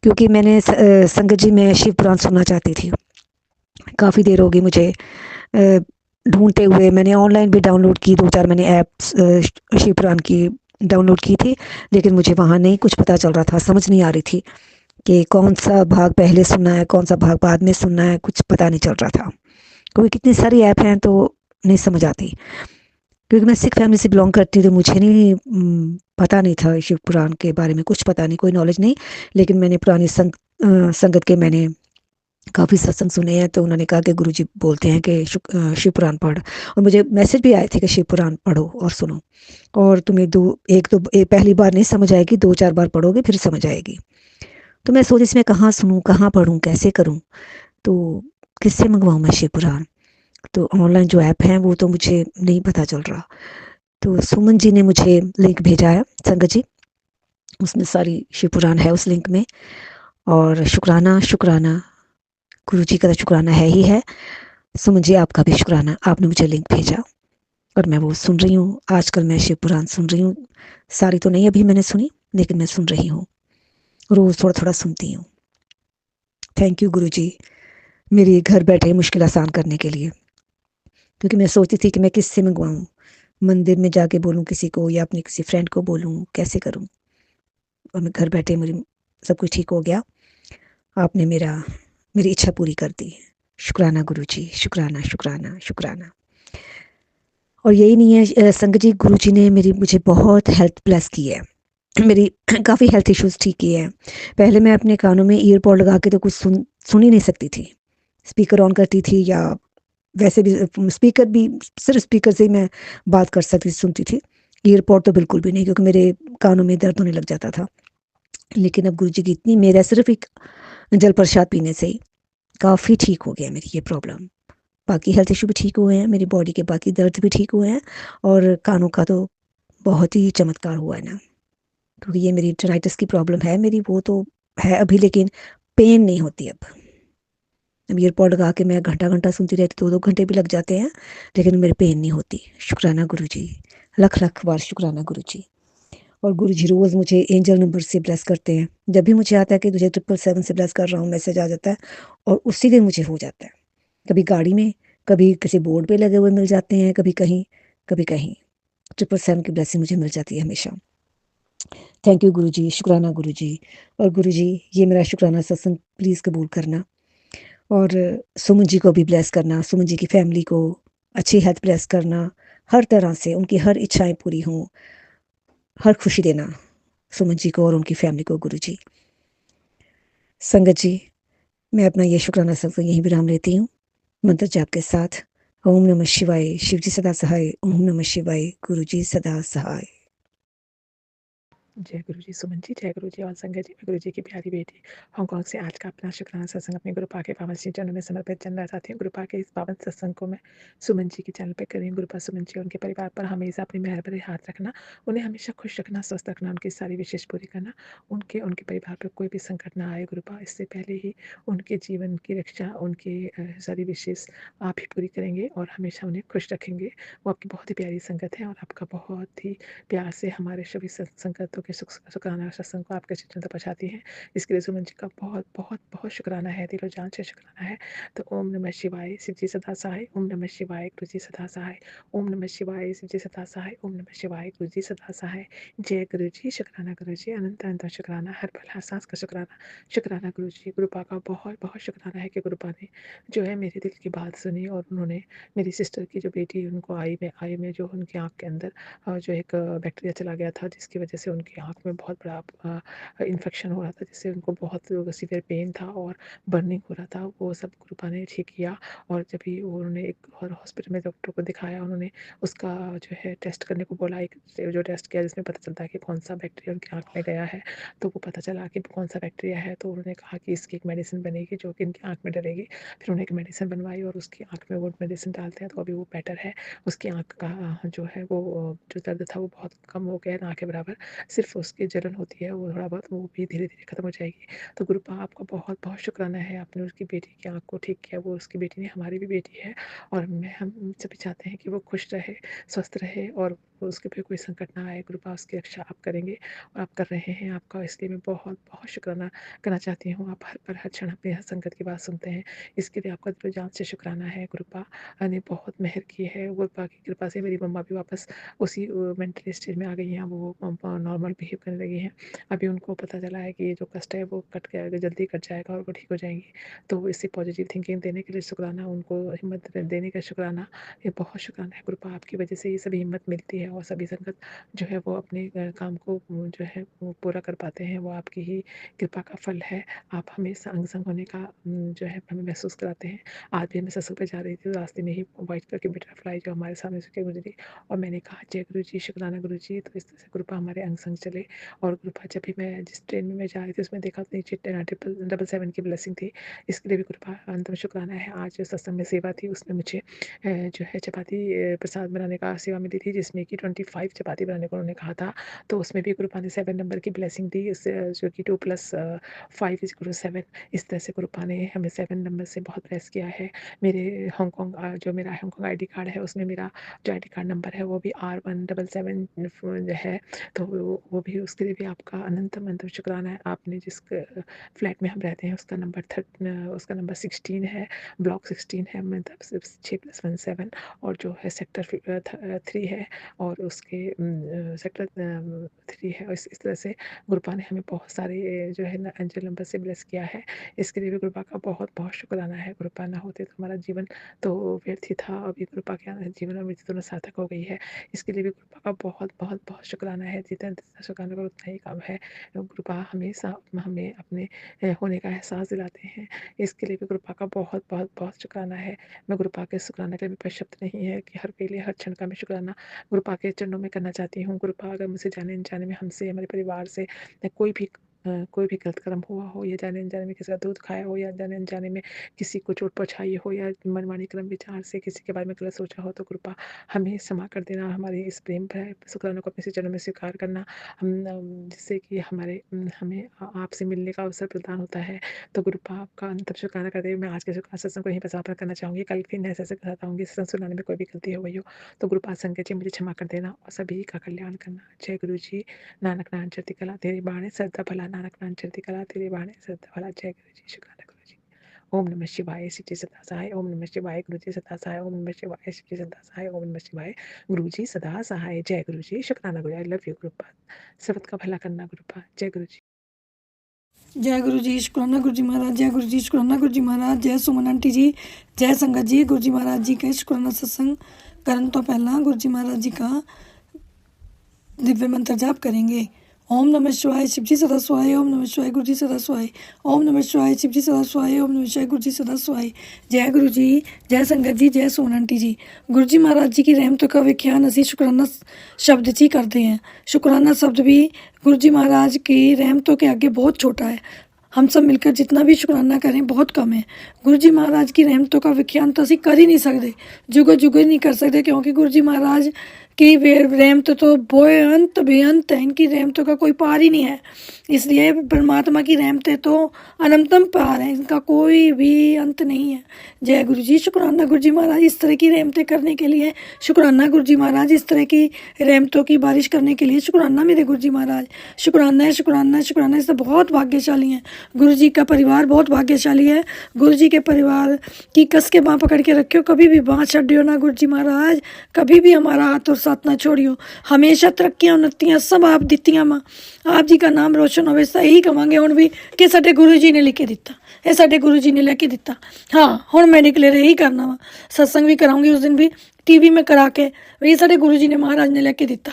क्योंकि मैंने संगत जी मैं शिव पुराण सुनना चाहती थी। काफ़ी देर हो गई मुझे ढूंढते हुए, मैंने ऑनलाइन भी डाउनलोड की, 2-4 मैंने ऐप्स शिव पुराण की डाउनलोड की थी, लेकिन मुझे वहाँ नहीं कुछ पता चल रहा था, समझ नहीं आ रही थी कि कौन सा भाग पहले सुनना है, कौन सा भाग बाद में सुनना है, कुछ पता नहीं चल रहा था, क्योंकि कितनी सारी ऐप हैं तो नहीं समझ आती। क्योंकि मैं सिख फैमिली से बिलोंग करती हूँ, तो मुझे नहीं पता नहीं था शिव पुराण के बारे में, कुछ पता नहीं, कोई नॉलेज नहीं। लेकिन मैंने पुरानी संगत के मैंने काफ़ी सत्संग सुने हैं, तो उन्होंने कहा कि गुरुजी बोलते हैं कि शिव पुराण पढ़, और मुझे मैसेज भी आए थे कि शिव पुराण पढ़ो और सुनो, और तुम्हें पहली बार नहीं समझ आएगी, 2-4 बार पढ़ोगे फिर समझ आएगी। तो मैं सोची इसमें कहाँ सुनूँ, कहाँ पढ़ूँ, कैसे करूँ, तो किससे मंगवाऊँ मैं शिव पुराण। तो ऑनलाइन जो ऐप हैं वो तो मुझे नहीं पता चल रहा, तो सुमन जी ने मुझे लिंक भेजा है संगत जी, उसमें सारी शिव पुराण है उस लिंक में। और शुक्राना गुरु जी का तो शुक्राना है ही है, सुमन जी आपका भी शुक्राना, आपने मुझे लिंक भेजा और मैं वो सुन रही हूँ। आजकल मैं शिव पुराण सुन रही हूँ, सारी तो नहीं अभी मैंने सुनी, लेकिन मैं सुन रही हूँ, रोज़ थोड़ा थोड़ा सुनती हूँ। थैंक यू गुरु जी, मेरी घर बैठे मुश्किल आसान करने के लिए, क्योंकि मैं सोचती थी कि मैं किससे मंगवाऊँ, मंदिर में जाके बोलूँ किसी को या अपने किसी फ्रेंड को बोलूँ, कैसे करूँ। और मैं घर बैठे मेरी सब कुछ ठीक हो गया, आपने मेरी इच्छा पूरी कर दी। शुक्राना गुरु जी, शुक्राना। और यही नहीं है संगत जी, गुरु जी ने मुझे बहुत हेल्थ ब्लेस की है, मेरी काफ़ी हेल्थ इश्यूज़ ठीक किए हैं। पहले मैं अपने कानों में ईयरपॉड लगा के तो कुछ सुन ही नहीं सकती थी, स्पीकर ऑन करती थी या वैसे भी सिर्फ स्पीकर से ही मैं बात कर सकती सुनती थी, ईयरपॉड तो बिल्कुल भी नहीं, क्योंकि मेरे कानों में दर्द होने लग जाता था। लेकिन अब गुरु जी की इतनी मेरा सिर्फ एक जल प्रसाद पीने से ही काफ़ी ठीक हो गया मेरी ये प्रॉब्लम। बाकी हेल्थ इशू भी ठीक हुए हैं, मेरी बॉडी के बाकी दर्द भी ठीक हुए हैं, और कानों का तो बहुत ही चमत्कार हुआ है ना, क्योंकि ये मेरी टिनाइटिस की प्रॉब्लम है मेरी, वो तो है अभी, लेकिन पेन नहीं होती अब ईयरपॉड लगा के मैं घंटा सुनती रहती, 2-2 घंटे भी लग जाते हैं, लेकिन मेरे पेन नहीं होती। शुक्राना गुरु जी, लख बार शुक्राना गुरु जी। और गुरु जी रोज़ मुझे एंजल नंबर से ब्लेस करते हैं, जब भी मुझे आता है कि तुझे 777 से ब्लेस कर रहा हूँ, मैसेज आ जाता है और उसी दिन मुझे हो जाता है। कभी गाड़ी में, कभी किसी बोर्ड पे लगे हुए मिल जाते हैं, कभी कहीं 777 की ब्लेसिंग मुझे मिल जाती है हमेशा। थैंक यू गुरु जी, शुक्राना गुरु जी। और गुरु जी, ये मेरा शुक्राना सत्संग प्लीज़ कबूल करना, और सुमन जी को भी ब्लेस करना, सुमन जी की फैमिली को अच्छी हेल्थ ब्लेस करना, हर तरह से उनकी हर इच्छाएं पूरी हों, हर खुशी देना सुमन जी को और उनकी फैमिली को गुरु जी। संगत जी, मैं अपना ये शुक्राना सत्संग यहीं विराम लेती हूँ मंत्र जाप के साथ। ओम नमः शिवाय, शिव जी सदा सहाय। ओम नमः शिवाय, गुरु जी सदा सहाय। जय गुरु जी। सुमन जी, जय गुरु जी और संगत जी। मैं गुरु जी की प्यारी बेटी हांगकांग से आज का अपना शुक्राना सत्संग अपने गुरुपा के पावन श्री चरणों में समर्पित करना चाहती हूँ। गुरुपा के इस पावन सत्संग को मैं सुमन जी के चैनल पर कर रही हूँ। गुरुपा सुमन जी और उनके परिवार पर हमेशा अपनी मेहर भरे हाथ रखना, उन्हें हमेशा खुश रखना, स्वस्थ रखना, उनकी सारी विशेष पूरी करना, उनके परिवार पर कोई भी संकट ना आए। गुरुपा इससे पहले ही उनके जीवन की रक्षा, उनकी सारी विशेष आप ही पूरी करेंगे और हमेशा उन्हें खुश रखेंगे। वो आपकी बहुत ही प्यारी संगत है और आपका बहुत ही प्यार से हमारे सभी संगतों के शुक्राना सत्संग को आपके चरण तक पहुँचाती हैं। इसके लिए सुमन जी का बहुत बहुत बहुत शुक्राना है, दिलो जान से शुक्राना है। तो ओम नमः शिवाय, शिव जी सदा सहाय। ओम नमः शिवाय, गुरु जी सदा सहाय। ओम नमः शिवाय, शिव जी सदा सहाय। ओम नमः शिवाय, गुरु जी सदा सहाय। जय गुरु जी, शुक्राना गुरु जी, अनंत अनंत शुक्राना, हर पल हर सांस का शुक्राना। शुक्राना गुरु जी, गुरुपा का बहुत बहुत शुक्राना है कि गुरुपा ने जो है मेरे दिल की बात सुनी और उन्होंने मेरी सिस्टर की जो बेटी, उनको आई में जो उनकी आँख के अंदर जो एक बैक्टीरिया चला गया था, जिसकी वजह से उनकी आँख में बहुत बड़ा इन्फेक्शन हो रहा था, जिससे उनको बहुत सीवियर पेन था और बर्निंग हो रहा था। वो सब गुरुपा ने ठीक किया और जब भी उन्होंने एक और हॉस्पिटल में डॉक्टर को दिखाया, उन्होंने उसका जो है टेस्ट करने को बोला। एक जो टेस्ट किया जिसमें पता चलता है कि कौन सा बैक्टीरिया उनकी आँख में गया है, तो वो पता चला कि कौन सा बैक्टीरिया है। तो उन्होंने कहा कि इसकी एक मेडिसिन बनेगी जो कि इनकी आँख में डलेगी। फिर उन्होंने एक मेडिसिन बनवाई और उसकी आँख में वो मेडिसिन डालते हैं तो अभी वो बेटर है। उसकी आँख का जो है वो जो दर्द था वो बहुत कम हो गया है, ना के बराबर। सिर्फ उसकी जलन होती है वो थोड़ा बहुत, वो भी धीरे धीरे खत्म हो जाएगी। तो गुरुपा आपका बहुत बहुत शुक्राना है, आपने उसकी बेटी की आँख को ठीक किया। वो उसकी बेटी नहीं, हमारी भी बेटी है और हम सभी चाहते हैं कि वो खुश रहे, स्वस्थ रहे और उसके पे कोई संकट ना आए। गुरुपा उसकी रक्षा आप करेंगे और आप कर रहे हैं। आपका इसलिए मैं बहुत बहुत शुक्राना करना चाहती हूँ। आप हर पर हर क्षण अपनी हर संगत की बात सुनते हैं, इसके लिए आपका दिलो जान से शुक्राना है। गुरुपा ने बहुत मेहर की है। गुरुपा की कृपा से मेरी मम्मा भी वापस उसी मेंटल स्टेज में आ गई हैं। वो नॉर्मल बिहेव करने लगी हैं। अभी उनको पता चला है कि ये जो कष्ट है वो कट जाएगा, जल्दी कट जाएगा और वो ठीक हो जाएंगी। तो इससे पॉजिटिव थिंकिंग देने के लिए शुक्राना, उनको हिम्मत देने का शुक्राना, ये बहुत शुक्राना है। गुरुपा आपकी वजह से ये सभी हिम्मत मिलती है और सभी संगत जो है वो अपने काम को जो है वो पूरा कर पाते हैं। वो आपकी ही कृपा का फल है। आप हमेशा अंग संग होने का जो है हमें महसूस कराते हैं। आज भी मैं सत्संग पे जा रही थी, रास्ते में ही व्हाइट कलर की बटरफ्लाई जो हमारे सामने से गुजरी और मैंने कहा जय गुरु जी, शुक्राना गुरु जी। तो इस तरह से गुरुपा हमारे अंग संग चले। और गुरुपा जब भी मैं जिस ट्रेन में मैं जा रही थी उसमें देखा तो नीचे 777 की ब्लेसिंग थी। इसके लिए भी गुरुपा अंतम शुक्राना है। आज जो सत्संग में सेवा थी उसमें मुझे जो है चपाती प्रसाद बनाने का सेवा मिली थी, जिसमें कि 25 चपाती बनाने को उन्होंने कहा था। तो उसमें भी गुरुपा ने 7 नंबर की ब्लेसिंग दी, जो कि 2 + 5 = 7। इस तरह से गुरुपा ने हमें 7 नंबर से बहुत ब्लेस किया है। मेरे हांगकांग जो मेरा हांगकांग ID कार्ड है उसमें मेरा जो ID कार्ड नंबर है वो भी R177 है। तो वो भी, उसके लिए भी आपका अनंतम अनंतम शुक्राना है। आपने जिस फ्लैट में हम रहते हैं उसका नंबर 16 है, ब्लॉक 16 है, मतलब 6+1 7 और जो है सेक्टर 3 है और उसके सेक्टर 3 है। इस तरह से गुरुपा ने हमें बहुत सारे जो है ना एंजल नंबर से ब्लेस किया है। इसके लिए भी गुरुपा का बहुत बहुत शुक्राना है। गुरुपा ना होते तो हमारा जीवन तो व्यर्थ ही था। अभी गुरुपा के जीवन और मृत्यु दोनों सार्थक हो गई है। इसके लिए भी गुरुपा का बहुत बहुत बहुत शुक्राना है। जितना जितना शुक्राना करो उतना ही कम है। गुरुपा हमेशा हमें अपने होने का एहसास दिलाते हैं। इसके लिए भी गुरुपा का बहुत बहुत बहुत शुक्राना है। मैं गुरुपा के शुक्राना के लिए मेरे शब्द नहीं है कि हर पहले हर क्षण का मैं शुक्राना गुरुपा के चरणों में करना चाहती हूँ। गुरुपा अगर मुझे जाने अनजाने में, हमसे, हमारे परिवार से कोई भी गलत कर्म हुआ हो या जाने अनजाने में किसी का दूध खाया हो या जाने अनजाने में किसी को चोट पहुँचाई हो या मनमानी क्रम विचार से किसी के बारे में गलत सोचा हो, तो कृपा हमें क्षमा कर देना। हमारे इस प्रेम भरे शुक्राना को अपने चरणों में स्वीकार करना, हम जिससे कि हमें आपसे मिलने का अवसर प्रदान होता है। तो गुरुपा आपका अंतर शुक्राना करते हुए मैं आज के शुक्राना सत्संग को यहीं पर समापन करना चाहूँगी। कल फिर नए सत्संग के साथ आऊँगी। सत्संग सुनाने में कोई भी गलती हो गई हो तो गुरुपा संगत जी मुझे क्षमा कर देना और सभी का कल्याण करना। जय गुरु जी। नानक नाम चढ़ती कला तेरे बाणे श्रद्धा भला, नानक नाम चढ़ती कला तेरे बाणे श्रद्धा भला। जय गुरु जी, शुक्राना गुरु जी। ओम नमः शिवाय, शिव जी सदा सहाय। ओम नमः शिवाय, गुरु जी सदा सहाय। ओम नमः शिवाय, शिव जी सदा सहाय। ओम नमः शिवाय, गुरु जी सदा सहाय। जय गुरु जी, शुक्राना गुरु। I love you गुरुपा। सबका का भला करना गुरुपा। जय गुरु जी। जय गुरु जी, शुक्राना गुरु जी महाराज। जय गुरु जी, शुक्राना गुरु जी महाराज। जय सुमन आंटी जी, जय संगत जी। गुरु जी महाराज जी के शुक्राना सत्संग ਕਰਨ ਤੋਂ ਪਹਿਲਾਂ ਗੁਰੂ ਜੀ ਮਹਾਰਾਜ ਜੀ का दिव्य मंत्र जाप करेंगे। ओम नमः शिवाय, शिव जी सदा स्वाय। ओम नमः शिवाय, गुरु जी सदा स्वाय। ओम नमः शिवाय, शिव जी सदा स्वाय। ओम नमः शिवाय, गुरु जी सदा स्वाय। जय गुरु जी, जय संगत जी, जय सोहन आंटी जी। गुरु जी महाराज जी की रहमतों का व्याख्यान ਅਸੀਂ शुक्राना शब्द जी करते हैं। शुक्राना शब्द भी गुरु जी महाराज की रहमतों के आगे बहुत छोटा है। हम सब मिलकर जितना भी शुक्राना करें बहुत कम है। गुरु जी महाराज की रहमतों का व्याख्यान तो ਅਸੀਂ कर ही नहीं सकते, जुगो जुगो नहीं कर सकते, क्योंकि गुरु जी महाराज की रहमत तो बेअंत बेअंत है। इनकी रहमतों का कोई पार ही नहीं है। इसलिए परमात्मा की रहमतें तो अनंतम पार है, इनका कोई भी अंत नहीं है। जय गुरु जी। शुक्राना गुरु जी महाराज इस तरह की रहमतें करने के लिए। शुक्राना गुरु जी महाराज इस तरह की रहमतों की बारिश करने के लिए। शुक्राना मेरे गुरु जी महाराज। शुक्राना है, शुक्राना है, शुक्राना। इससे बहुत भाग्यशाली हैं। गुरु जी का परिवार बहुत भाग्यशाली है। गुरु जी के परिवार की कस के बाँह पकड़ के रखियो, कभी भी बाँह छड्डियो ना गुरु जी महाराज। कभी भी हमारा हाथ और साथ ना छोड़ियो। हमेशा तरक्कियां उन्नतियां सब आप दित्तियां मां। आप जी का नाम रोशन होवे। यही कहांगे हुण भी कि साडे गुरु जी ने लिख के दिता, ये साडे गुरु जी ने लेके दिता। हाँ, हुण मैं डिक्लेयर यही करना वा। सत्संग भी कराऊंगी उस दिन भी टीवी में करा के, ये साडे गुरु जी ने महाराज ने लेके दिता,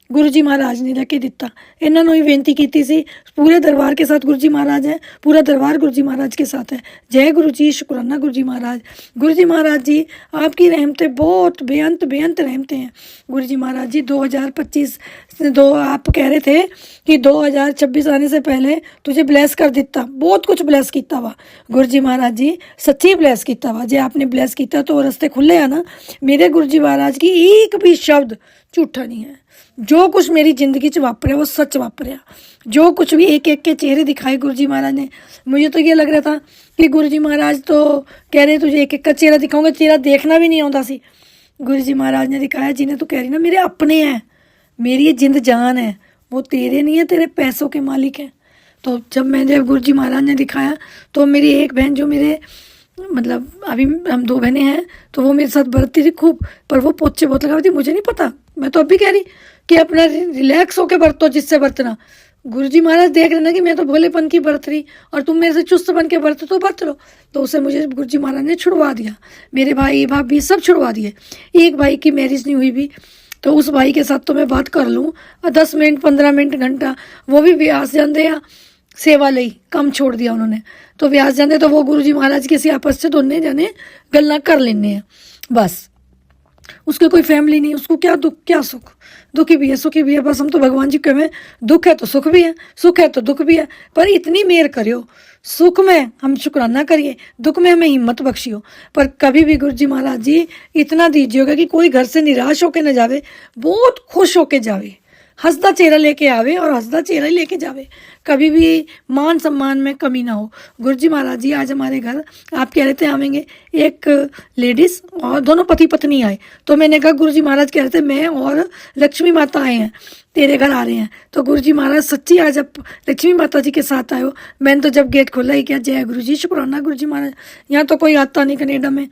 गुरु जी महाराज ने लेके दिता। इन्होंने ही बेनती की सी। पूरे दरबार के साथ गुरु जी महाराज हैं, पूरा दरबार गुरु जी महाराज के साथ है। जय गुरु जी। शुक्राना गुरु जी महाराज। गुरु जी महाराज जी आपकी रहमतें बहुत बेअंत बेअंत रहमतें हैं। गुरु जी महाराज जी 2025 आप कह रहे थे कि 2026 आने से पहले तुझे ब्लेस कर दिता, बहुत कुछ ब्लेस किया वा। गुरु जी महाराज जी सच्ची ब्लेस किया वा। जे आपने ब्लेस किया तो रस्ते खुले है ना। मेरे गुरु जी महाराज की एक भी शब्द झूठा नहीं है। जो कुछ मेरी ज़िंदगी च वापरिया वो सच वापरिया। जो कुछ भी एक एक के चेहरे दिखाए गुरु जी महाराज ने। मुझे तो ये लग रहा था कि गुरु जी महाराज तो कह रहे तुझे एक एक का चेहरा दिखाऊंगा, चेहरा देखना भी नहीं आता सी। गुरु जी महाराज ने दिखाया, जिन्हें तू कह रही ना मेरे अपने हैं, मेरी ये जिंद जान है, वो तेरे नहीं है, तेरे पैसों के मालिक हैं। तो जब गुरु जी महाराज ने दिखाया तो मेरी एक बहन जो मेरे मतलब अभी हम 2 बहनें हैं, तो वो मेरे साथ बरतती थी खूब, पर वो पोछे बहुत लगा थी। मुझे नहीं पता, मैं तो अभी कह रही कि अपना रिलैक्स होकर बरतो, जिससे बरतना। गुरु जी महाराज देख रहे ना कि मैं तो भोलेपन की बरत रही और तुम मेरे से चुस्त बन के बरतो तो बरत लो। तो उसे मुझे गुरु जी महाराज ने छुड़वा दिया। मेरे भाई भाभी सब छुड़वा दिए। एक भाई की मैरिज नहीं हुई भी, तो उस भाई के साथ तो मैं बात कर लूँ 10 मिनट 15 मिनट घंटा, वो भी व्यास जाते हैं सेवा लई, कम छोड़ दिया उन्होंने। तो व्यास जाते तो वो गुरु जी महाराज किसी आपस से दोनों जाने गल्ला कर लेने हैं बस। उसके कोई फैमिली नहीं, उसको क्या दुख क्या सुख। दुखी भी है सुखी भी है, बस हम तो भगवान जी कहें दुख है तो सुख भी है, सुख है तो दुख भी है। पर इतनी मेहर करियो, सुख में हम शुक्राना करिए, दुख में हमें हिम्मत बख्शियो। पर कभी भी गुरु जी महाराज जी इतना दीजिएगा कि कोई घर से निराश होके न जावे, बहुत खुश होके जावे, हंसदा चेहरा लेके आवे और हंसदा चेहरा ही लेके जावे। कभी भी मान सम्मान में कमी ना हो। गुरु जी महाराज जी आज हमारे घर आप कह रहे थे आवेंगे, एक लेडीज़ और दोनों पति पत्नी आए। तो मैंने कहा गुरु जी महाराज कह रहे थे मैं और लक्ष्मी माता आए हैं, तेरे घर आ रहे हैं। तो गुरु जी महाराज सच्ची आज आप लक्ष्मी माता जी के साथ आए हो। मैंने तो जब गेट खोला ही क्या, जय गुरु जी, शुक्राना गुरु जी महाराज। यहाँ तो कोई आता नहीं कनेडा में।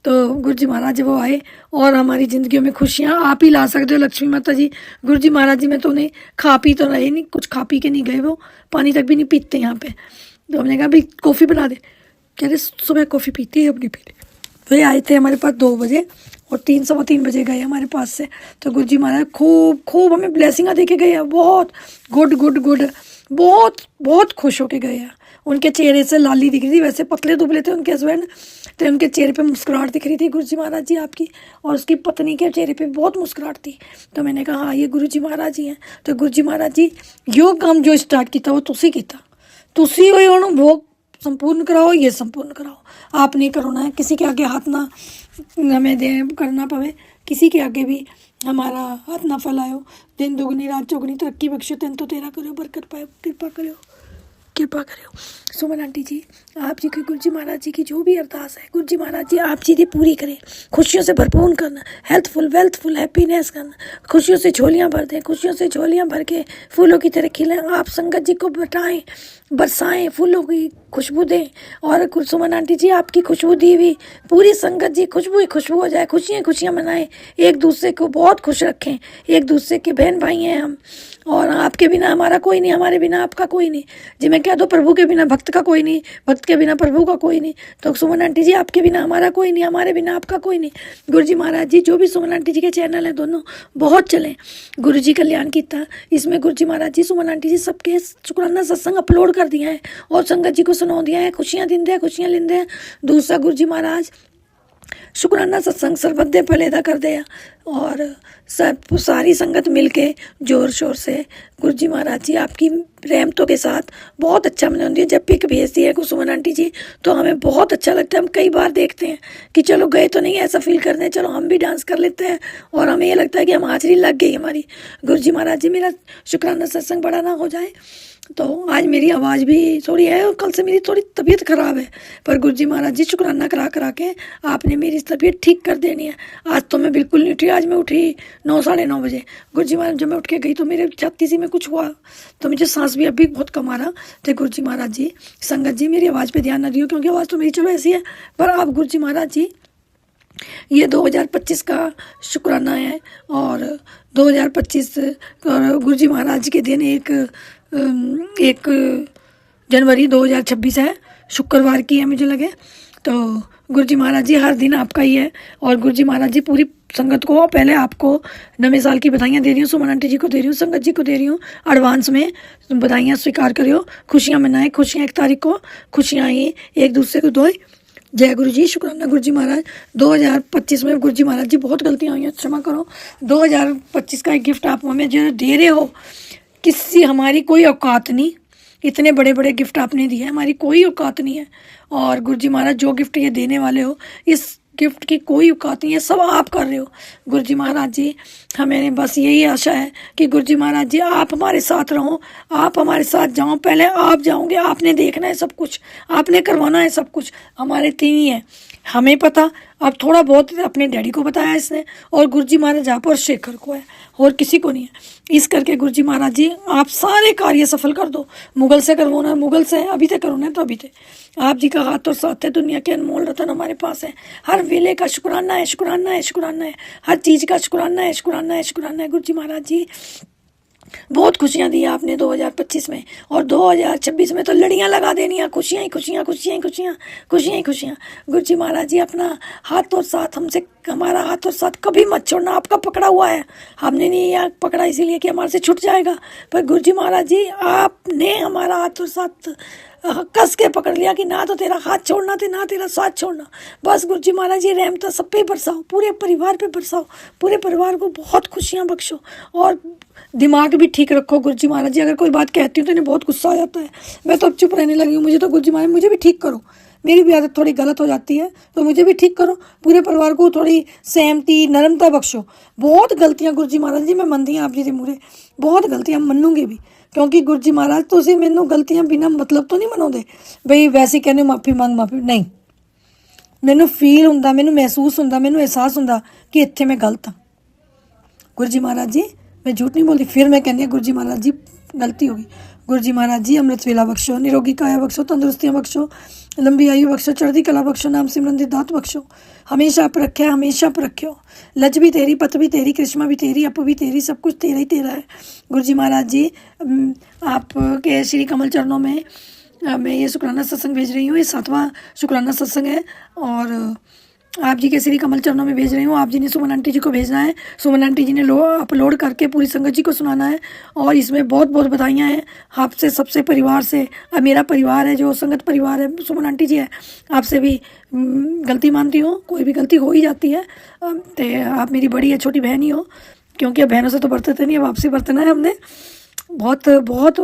तो गुरु जी महाराज जब वो आए और हमारी ज़िंदगियों में खुशियाँ आप ही ला सकते हो लक्ष्मी माता जी। गुरु जी महाराज जी में तो उन्हें खा पी तो रहे नहीं, कुछ खा पी के नहीं गए, वो पानी तक भी नहीं पीते यहाँ पे। तो हमने कहा भाई कॉफ़ी बना दे, कह रहे सुबह कॉफ़ी पीती है, अब नहीं पीते। तो ये आए थे हमारे पास 2 बजे और 3-3 बजे गए हमारे पास से। तो गुरु जी महाराज खूब खूब हमें ब्लेसिंग दे के गए हैं, बहुत गुड गुड गुड, बहुत बहुत खुश होके गए हैं। उनके चेहरे से लाली दिख रही थी, वैसे पतले दुबले थे उनके हस्बैंड, तो उनके चेहरे पे मुस्कुराहट दिख रही थी गुरु जी महाराज जी आपकी, और उसकी पत्नी के चेहरे पे बहुत मुस्कुराहट थी। तो मैंने कहा हाँ ये गुरु जी महाराज जी हैं। तो गुरु जी महाराज जी यो काम जो स्टार्ट किया वो तुसी किया, तुसी वो संपूर्ण कराओ, ये संपूर्ण कराओ। आप नहीं करोना है, किसी के आगे हाथ ना हमें दे करना पवे, किसी के आगे भी हमारा हाथ ना फैलायो। दिन दुगनी रात चौगनी तरक्की बख्शो, तेन तो तेरा करो, बरकत पाए, कृपा करो, कृपा करो। सुमन आंटी जी आप जी के गुरु जी महाराज जी की जो भी अरदास है गुरु जी महाराज जी आप जी पूरी करें, खुशियों से भरपूर करना, हेल्थफुल वेल्थफुल हैप्पीनेस करना, खुशियों से झोलियाँ भर दें, खुशियों से झोलियाँ भर के फूलों की तरह खिलें। आप संगत जी को बताएं, बरसाएं, फूलों की खुशबू दें। और सुमन आंटी जी आपकी खुशबू दी हुई पूरी संगत जी खुशबू ही खुशबू हो जाए, खुशियाँ खुशियाँ मनाएं, एक दूसरे को बहुत खुश रखें। एक दूसरे के बहन भाई हैं हम, और आपके बिना हमारा कोई नहीं, हमारे बिना आपका कोई नहीं। जी मैं कह दो, प्रभु के बिना भक्त का कोई नहीं, भक्त के बिना प्रभु का कोई नहीं। तो सुमन आंटी जी आपके बिना हमारा कोई नहीं, हमारे बिना आपका कोई नहीं। गुरु जी महाराज जी जो भी सुमन आंटी जी के चैनल हैं दोनों बहुत चलें। गुरु जी कल्याण कीता, इसमें गुरु जी महाराज जी सुमन आंटी जी सबके शुक्राना सत्संग अपलोड कर दिया है और संगत जी को सुना दिया है, खुशियाँ दिंदे हैं, खुशियाँ लिंदे हैं। दूसरा गुरु जी महाराज शुक्राना सत्संग सरबत्ते फलेदा कर दिया और सब सारी संगत मिलके जोर शोर से गुरु जी महाराज जी आपकी रहमतों के साथ बहुत अच्छा मनाती है। जब पिक भेजती है कुसुमन आंटी जी तो हमें बहुत अच्छा लगता है। हम कई बार देखते हैं कि चलो गए तो नहीं, ऐसा फील करते हैं चलो हम भी डांस कर लेते हैं, और हमें ये लगता है कि हम हाजिरी लग गई हमारी। गुरु जी महाराज जी मेरा शुक्राना सत्संग बड़ा ना हो जाए तो आज मेरी आवाज़ भी थोड़ी है और कल से मेरी थोड़ी तबीयत ख़राब है, पर गुरु जी महाराज जी शुक्राना करा करा के आपने मेरी तबीयत ठीक कर देनी है। आज तो मैं बिल्कुल नहीं उठी, आज मैं उठी 9 साढ़े 9 बजे। गुरु जी महाराज जब मैं उठ के गई तो मेरे छाती से में कुछ हुआ तो मुझे सांस भी अभी बहुत कम आ रहा। तो गुरु जी महाराज जी संगत जी मेरी आवाज़ पे ध्यान न दियो, क्योंकि आवाज़ तो मेरी चलो ऐसी है, पर आप गुरु जी महाराज जी ये 2025 का शुक्राना है और 2025 और गुरु जी महाराज के दिन 1 जनवरी 2026 है, शुक्रवार की है मुझे लगे। तो गुरु जी महाराज जी हर दिन आपका ही है और गुरु जी महाराज जी पूरी संगत को पहले आपको नवे साल की बधाइयाँ दे रही हूँ, सुमन आंटी जी को दे रही हूँ, संगत जी को दे रही हूँ एडवांस में बधाइयाँ स्वीकार करियो, खुशियाँ मनाएं, खुशियाँ 1 तारीख को खुशियाँ ही एक दूसरे को दोए। जय गुरु जी, शुक्राना गुरु जी महाराज। 2025 में गुरु जी महाराज जी बहुत गलतियाँ हुई हैं, क्षमा करो। 2025 का एक गिफ्ट आप हमें जो दे रहे हो, किसी हमारी कोई औकात नहीं, इतने बड़े बड़े गिफ्ट आपने दिए, हमारी कोई औकात नहीं है। और गुरु जी महाराज जो गिफ्ट ये देने वाले हो, इस गिफ्ट की कोई औकात नहीं है, सब आप कर रहे हो। गुरु जी महाराज जी हमें बस यही आशा है कि गुरु जी महाराज जी आप हमारे साथ रहो, आप हमारे साथ जाओ। पहले आप जाओगे, आपने देखना है सब कुछ, आपने करवाना है सब कुछ, हमारे तीन ही है, हमें पता। अब थोड़ा बहुत अपने डैडी को बताया इसने, और गुरु जी महाराज आप और शेखर को है, और किसी को नहीं है। इस करके गुरु जी महाराज जी आप सारे कार्य सफल कर दो। मुगल से करवाना, मुगल से अभी तक करो ना तो अभी तक आप जी का हाथ और साथ है, दुनिया के अनमोल रतन हमारे पास है। हर वेले का शुक्राना है, शुक्राना है, शुक्राना है, हर चीज़ का शुक्राना है, शुक्राना है, शुक्राना है। गुरु जी महाराज जी बहुत खुशियाँ दी आपने 2025 में, और 2026 में तो लड़ियाँ लगा देनी है, खुशियाँ ही खुशियाँ, खुशियाँ ही खुशियाँ, खुशियाँ ही खुशियाँ। गुरु जी महाराज जी अपना हाथ और साथ हमसे, हमारा हाथ और साथ कभी मत छोड़ना, आपका पकड़ा हुआ है, हमने नहीं यार पकड़ा इसीलिए कि हमारे से छूट जाएगा, पर गुरु जी महाराज जी आपने हमारा हाथ और साथ कस के पकड़ लिया कि ना तो तेरा हाथ छोड़ना थे ना तेरा साथ छोड़ना। बस गुरु जी महाराज जी रहमत सब पे बरसाओ, पूरे परिवार पे बरसाओ, पूरे परिवार को बहुत खुशियाँ बख्शो, और दिमाग भी ठीक रखो। गुरु जी महाराज जी अगर कोई बात कहती हूँ तो इन्हें बहुत गुस्सा आ जाता है, मैं तो अब चुप रहने लगी हूँ। मुझे तो गुरु जी महाराज मुझे भी ठीक करो, मेरी भी आदत थोड़ी गलत हो जाती है तो मुझे भी ठीक करो, पूरे परिवार को थोड़ी सहमति नरमता बख्शो। बहुत गलतियाँ गुरु जी महाराज जी मैं मनती हूँ आप जी के मूहरे, बहुत गलतियाँ मनूंगी भी, क्योंकि गुरु जी महाराज तुसीं मैनू गलतियाँ बिना मतलब तो नहीं मनाउंदे बई वैसे कहने माफ़ी मंग माफ़ी नहीं, मैनू फील हुंदा, मैनू महसूस हुंदा, मैनू एहसास हुंदा कि इत्थे मैं गलत हाँ। गुरु जी महाराज जी मैं झूठ नहीं बोलती, फिर मैं कहनी गुरु जी महाराज जी गलती होगी। गुरु जी महाराज जी अमृत वेला बख्शो, निरोगी काया बख्शो, तंदुरुस्तियाँ बख्शो, लंबी आयु बख्शो, चढ़ती कला बख्शो, नाम सिमरन दी दात बख्शो, हमेशा आप रखे, हमेशा आप रखियो। लज भी तेरी, पत भी तेरी, कृष्णा भी तेरी, अप भी तेरी, सब कुछ तेरा ही तेरा है। गुरु जी महाराज जी आपके श्री कमल चरणों में मैं ये शुक्राना सत्संग भेज रही हूँ, ये 7वां शुक्राना सत्संग है, और आप जी के श्री कमल चरणों में भेज रही हूँ। आप जी ने सुमन आंटी जी को भेजना है, सुमन आंटी जी ने अपलोड करके पूरी संगत जी को सुनाना है, और इसमें बहुत बहुत बधाइयाँ हैं आपसे, सबसे परिवार से। अब मेरा परिवार है जो संगत परिवार है, सुमन आंटी जी है, आपसे भी गलती मानती हूँ, कोई भी गलती हो ही जाती है, तो आप मेरी बड़ी या छोटी बहन ही हो, क्योंकि अब बहनों से तो बरतते नहीं, अब आपसे बरतना है हमने। बहुत बहुत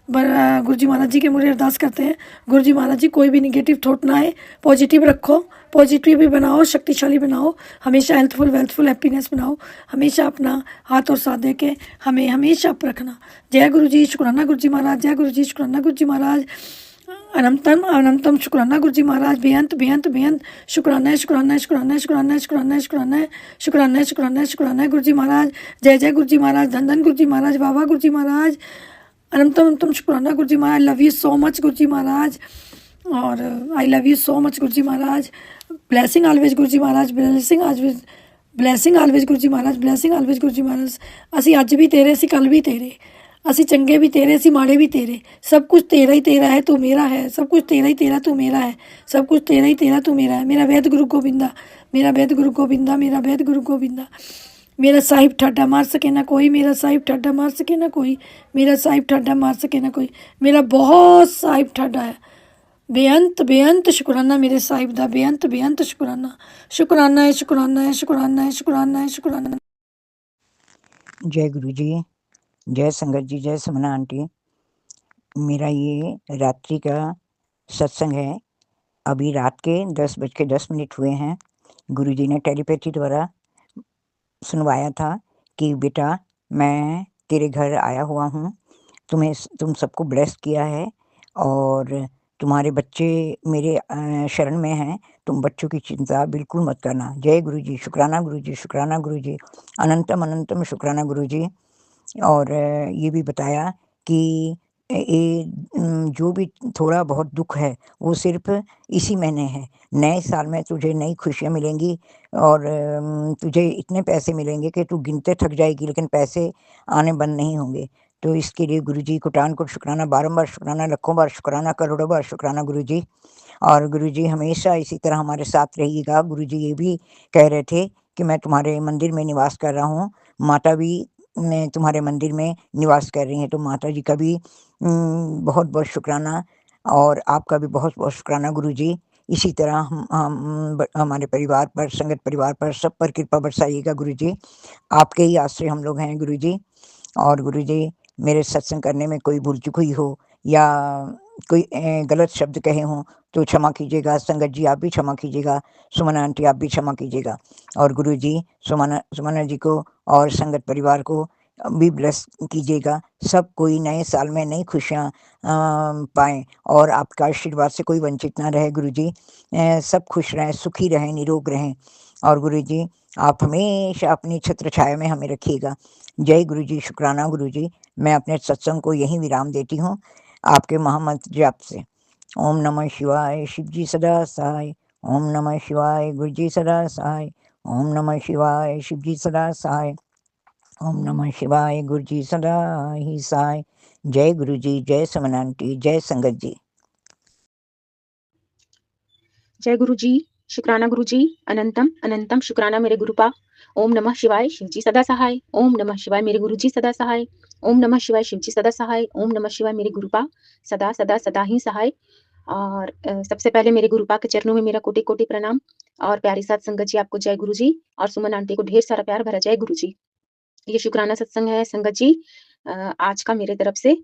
गुरु जी महाराज जी के मुझे अरदास करते हैं, गुरु जी महाराज जी कोई भी निगेटिव थॉट ना आए, पॉजिटिव रखो, पॉजिटिव भी बनाओ, शक्तिशाली बनाओ, हमेशा हेल्थफुल वेल्थफुल हैप्पीनेस बनाओ, हमेशा अपना हाथ और साथ दे के हमें हमेशा आप रखना। जय गुरु जी, शुक्राना गुरु जी महाराज, जय गुरु जी, शुक्राना गुरु जी महाराज, अनंतम अनंतम शुक्राना गुरु जी महाराज, बेअंत बेअंत बेअंत शुक्राना है, शुक्राना है, शुक्राना है, शुक्राना है, शुक्राना है, शुक्राना है, शुक्राना है, शुक्राना है, शुक्राना है गुरु जी महाराज। जय जय गुरु जी महाराज, धन धन गुरु जी महाराज, बाबा गुरु जी महाराज, अनंतम अनंतम शुक्राना गुरु जी महाराज। लव यू सो मच गुरु जी महाराज। और I love you so much Guru ji Maharaj. Blessing always Guru ji Maharaj. Blessing always, blessing always Guru ji Maharaj. Blessing always गुरु जी महाराज। ਅਸੀਂ ਅੱਜ ਵੀ ਤੇਰੇ, ਅਸੀਂ ਕੱਲ ਵੀ ਤੇਰੇ, ਅਸੀਂ ਚੰਗੇ ਵੀ ਤੇਰੇ, ਅਸੀਂ ਮਾੜੇ ਵੀ ਤੇਰੇ। सब कुछ तेरा ही तेरा है, तू मेरा है। सब कुछ तेरा ही तेरा, तू मेरा है। सब कुछ तेरा ही तेरा, तू मेरा है। मेरा वैद गुरु गोविंदा, मेरा वैद गुरु गोविंदा, मेरा वैद गुरु गोविंदा। मेरा साहिब ठाडा मार सके ना कोई, मेरा साहिब ठाडा मार सके ना कोई, मेरा साहिब ठाडा मार सके ना कोई। मेरा बहुत साहिब ठाडा है। बेअंत बेअंत शुक्राना मेरे साहिब दा, बेअंत बेअंत शुक्राना। शुक्राना है, शुक्राना है, शुक्राना है, शुक्राना है, शुक्राना। जय गुरु जी, जय संगत जी, जय समना आंटी। मेरा ये रात्रि का सत्संग है। अभी रात के 10:10 हुए हैं। गुरुजी ने टेलीपैथी द्वारा सुनवाया था कि बेटा मैं तेरे घर आया हुआ हूँ, तुम सबको ब्लेस किया है और तुम्हारे बच्चे मेरे शरण में हैं, तुम बच्चों की चिंता बिल्कुल मत करना। जय गुरु जी, शुक्राना गुरु जी, शुक्राना गुरु जी, अनंतम अनंतम शुक्राना गुरु जी। और ये भी बताया कि ये जो भी थोड़ा बहुत दुख है वो सिर्फ इसी महीने है। नए साल में तुझे नई खुशियाँ मिलेंगी और तुझे इतने पैसे मिलेंगे कि तू गिनते थक जाएगी, लेकिन पैसे आने बंद नहीं होंगे। तो इसके लिए गुरुजी को कोटान-कोट शुक्राना, बारंबार शुक्राना, लाखों बार शुक्राना, करोड़ों बार शुक्राना गुरुजी। और गुरुजी हमेशा इसी तरह हमारे साथ रहिएगा। गुरुजी ये भी कह रहे थे कि मैं तुम्हारे मंदिर में निवास कर रहा हूँ, माता भी मैं तुम्हारे मंदिर में निवास कर रही हैं। तो माता जी का भी बहुत-बहुत शुक्राना और आपका भी बहुत-बहुत शुक्राना गुरुजी। इसी तरह हमारे परिवार पर, संगत परिवार पर, सब पर कृपा बरसाइएगा गुरुजी। आपके ही आश्रय हम लोग हैं गुरुजी। और गुरुजी मेरे सत्संग करने में कोई भूल-चूक हुई हो या कोई गलत शब्द कहे हों तो क्षमा कीजिएगा। संगत जी आप भी क्षमा कीजिएगा। सुमना आंटी आप भी क्षमा कीजिएगा। और गुरुजी सुमना जी को और संगत परिवार को भी ब्लेस कीजिएगा। सब कोई नए साल में नई खुशियाँ पाएँ और आपका आशीर्वाद से कोई वंचित ना रहे गुरुजी। सब खुश रहें, सुखी रहें, निरोग रहें। और गुरुजी आप हमेशा अपनी छत्र छाया में हमें रखिएगा। जय गुरुजी, शुक्राना गुरुजी। मैं अपने सत्संग को यहीं विराम देती हूँ आपके महामंत्र जाप से। ओम नमः शिवाय, शिव जी सदा सहाय। ओम नमः शिवाय, गुरु जी सदा सहाय। ओम नमः शिवाय, शिव जी सदा सहाय। ओम नमः शिवाय, गुरु जी सदा ही सहाय। जय गुरु जी, जय समना आंटी, जय संगत जी। जय गुरु जी, शुक्राना गुरु जी, अनंतम अनंतम शुक्राना मेरे गुरुपा। ओम नमः शिवाय, शिव जी सदा सहाय। ओम नमः शिवाय, मेरे गुरु जी सदा सहाय। ओम नमः शिवाय, शिव जी सदा सहाय। ओम नमः शिवाय, मेरे गुरुपा सदा सदा सदा ही सहाय। और सबसे पहले मेरे गुरुपा के चरणों में मेरा कोटि कोटि प्रणाम। और प्यारी साथ संगत जी आपको जय गुरु जी, और सुमन आंटी को ढेर सारा प्यार भरा जय गुरु जी। ये शुक्राना सत्संग है संगत जी आज का मेरे तरफ से।